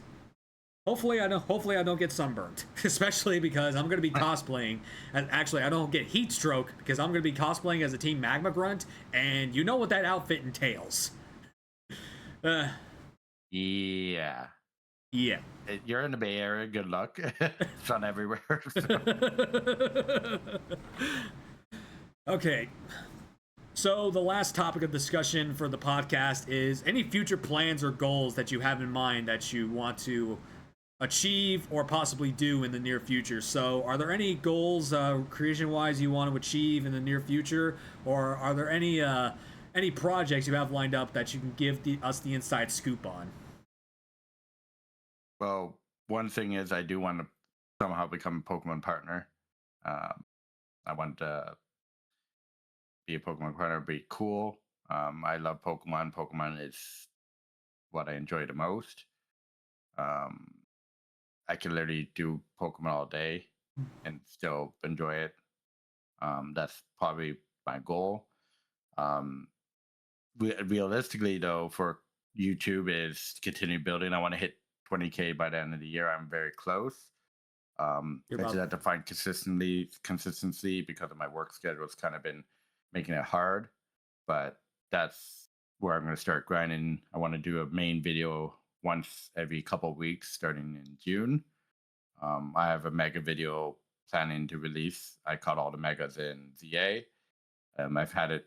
Hopefully I don't get sunburned, especially because I'm going to be cosplaying. And actually, I don't get heat stroke because I'm going to be cosplaying as a Team Magma Grunt, and you know what that outfit entails. Yeah. Yeah. You're in the Bay Area. Good luck. Sun everywhere. So. Okay. So the last topic of discussion for the podcast is any future plans or goals that you have in mind that you want to achieve or possibly do in the near future. So are there any goals creation-wise you want to achieve in the near future, or are there any projects you have lined up that you can give us the inside scoop on? Well, one thing is I do want to somehow become a Pokemon partner. I want to be a Pokemon partner, be cool. I love Pokemon. Pokemon is what I enjoy the most. I can literally do Pokemon all day and still enjoy it. That's probably my goal. Um, Realistically, though, for YouTube is to continue building. I want to hit 20K by the end of the year. I'm very close. I You're just about have to find consistency because of my work schedule. It's kind of been making it hard, but that's where I'm going to start grinding. I want to do a main video once every couple of weeks starting in June. I have a mega video planning to release. I caught all the megas in ZA. I've had it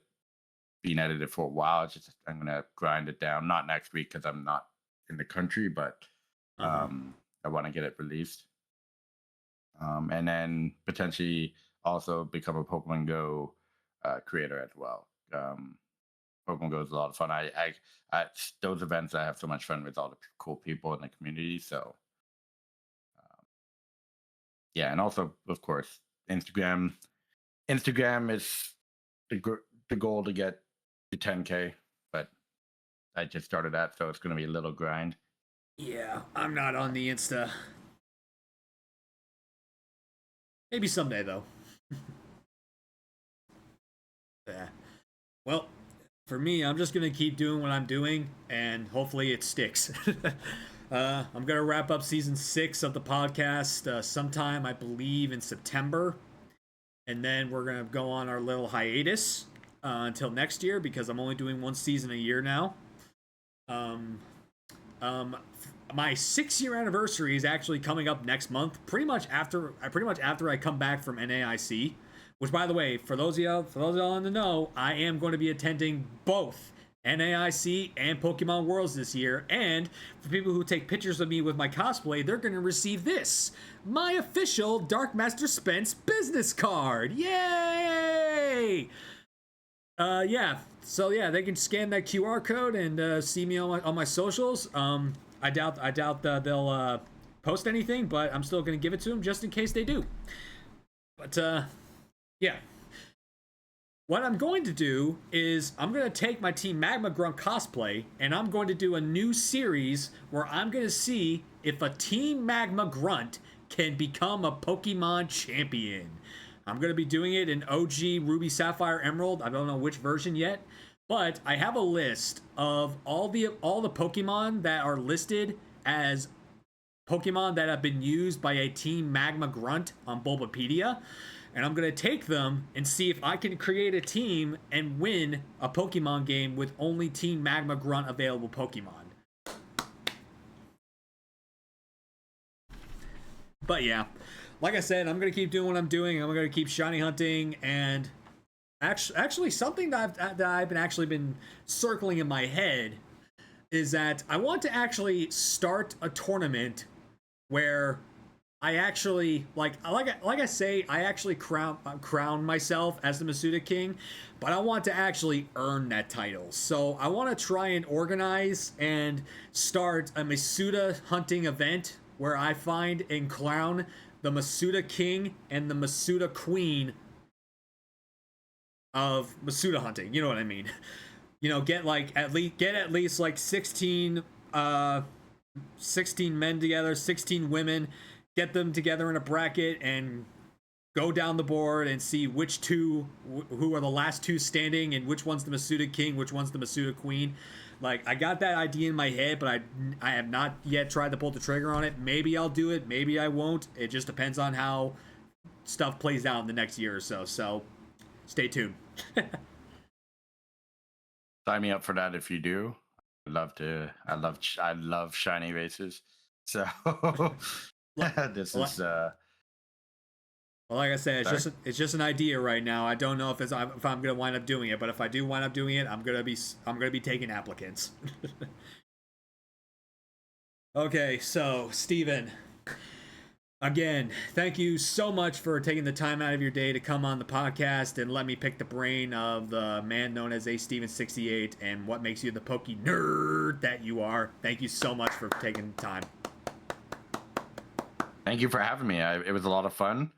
being edited for a while. It's just I'm gonna grind it down. Not next week because I'm not in the country, but I want to get it released. And then potentially also become a Pokemon Go creator as well. Pokemon Go is a lot of fun. I those events I have so much fun with all the cool people in the community. So yeah, and also of course Instagram. Instagram is the goal to get to 10K, but I just started that, so it's going to be a little grind. Yeah, I'm not on the Insta. Maybe someday, though. Yeah. Well, for me, I'm just going to keep doing what I'm doing, and hopefully it sticks. I'm going to wrap up season 6 of the podcast sometime, I believe, in September. And then we're going to go on our little hiatus until next year because I'm only doing one season a year now. My 6-year anniversary is actually coming up next month, pretty much after I come back from NAIC, which, by the way, for those of y'all in the know, I am going to be attending both NAIC and Pokemon Worlds this year. And for people who take pictures of me with my cosplay, they're going to receive this, my official Dark Master Spence business card. Yay! Yeah. So yeah, they can scan that QR code and see me on my socials. I doubt they'll post anything, but I'm still gonna give it to them just in case they do. But yeah. What I'm going to do is I'm going to take my Team Magma Grunt cosplay and I'm going to do a new series where I'm going to see if a Team Magma Grunt can become a Pokemon champion. I'm going to be doing it in OG Ruby Sapphire Emerald. I don't know which version yet, but I have a list of all the Pokemon that are listed as Pokemon that have been used by a Team Magma Grunt on Bulbapedia. And I'm going to take them and see if I can create a team and win a Pokemon game with only Team Magma Grunt available Pokemon. But yeah, like I said, I'm going to keep doing what I'm doing. I'm going to keep shiny hunting. And actually something that I've been circling in my head is that I want to actually start a tournament where I actually like I say I actually crown myself as the Masuda King, but I want to actually earn that title. So I want to try and organize and start a Masuda hunting event where I find and crown the Masuda King and the Masuda Queen of Masuda hunting. You know what I mean? You know, get at least like 16 men together, 16 women. Get them together in a bracket and go down the board and see which two, who are the last two standing, and which one's the Masuda King, which one's the Masuda Queen. Like, I got that idea in my head, but I have not yet tried to pull the trigger on it. Maybe I'll do it, maybe I won't. It just depends on how stuff plays out in the next year or so. So, stay tuned. Sign me up for that if you do. I love shiny races. So this is well, like I said, it's just an idea right now. I don't know if I'm gonna wind up doing it, but if I do wind up doing it, I'm gonna be taking applicants. Okay, so Steven, again, thank you so much for taking the time out of your day to come on the podcast and let me pick the brain of the man known as Steven68 and what makes you the Poké nerd that you are. Thank you so much for taking the time. Thank you for having me. It was a lot of fun.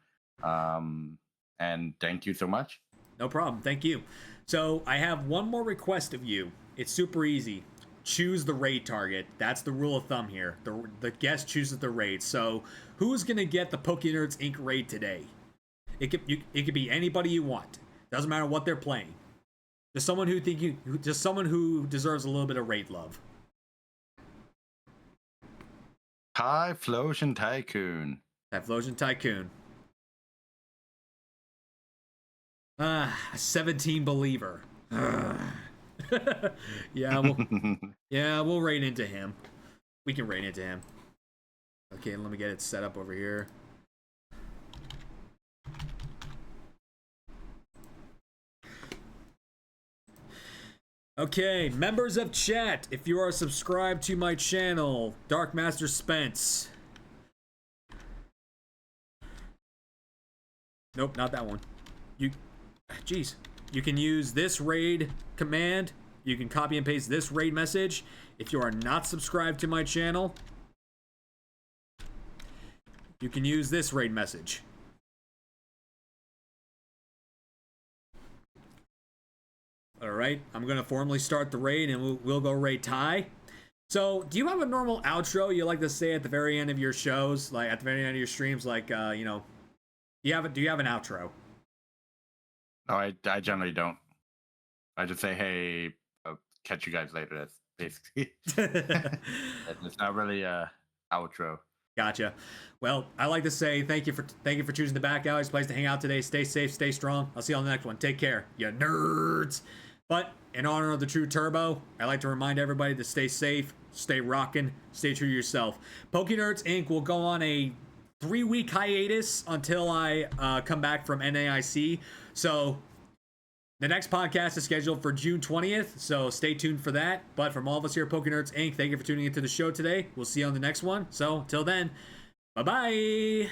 And thank you so much. No problem. Thank you. So I have one more request of you. It's super easy. Choose the raid target. That's the rule of thumb here. The guest chooses the raid. So who's gonna get the pokeNERDS Inc. raid today? It could be anybody you want. Doesn't matter what they're playing. Just someone who deserves a little bit of raid love. Typhlosion Tycoon. Typhlosion Tycoon. 17 believer. Yeah, we'll raid into him. We can raid into him. Okay, let me get it set up over here. Okay, members of chat, if you are subscribed to my channel, Dark Master Spence. Nope, not that one. Jeez. You can use this raid command. You can copy and paste this raid message. If you are not subscribed to my channel, you can use this raid message. All right, I'm gonna formally start the raid, and we'll go raid Ty. So, do you have a normal outro you like to say at the very end of your shows, like at the very end of your streams, like you know? Do you have an outro? No, I generally don't. I just say, hey, I'll catch you guys later. That's basically. It's not really a outro. Gotcha. Well, I like to say thank you for choosing the Back Alleys place to hang out today. Stay safe, stay strong. I'll see you on the next one. Take care, you nerds. But in honor of the true Turbo, I like to remind everybody to stay safe, stay rockin', stay true to yourself. pokeNERDS Inc. will go on a 3-week hiatus until I come back from NAIC. So the next podcast is scheduled for June 20th, so stay tuned for that. But from all of us here at pokeNERDS Inc., thank you for tuning into the show today. We'll see you on the next one. So, till then, bye-bye!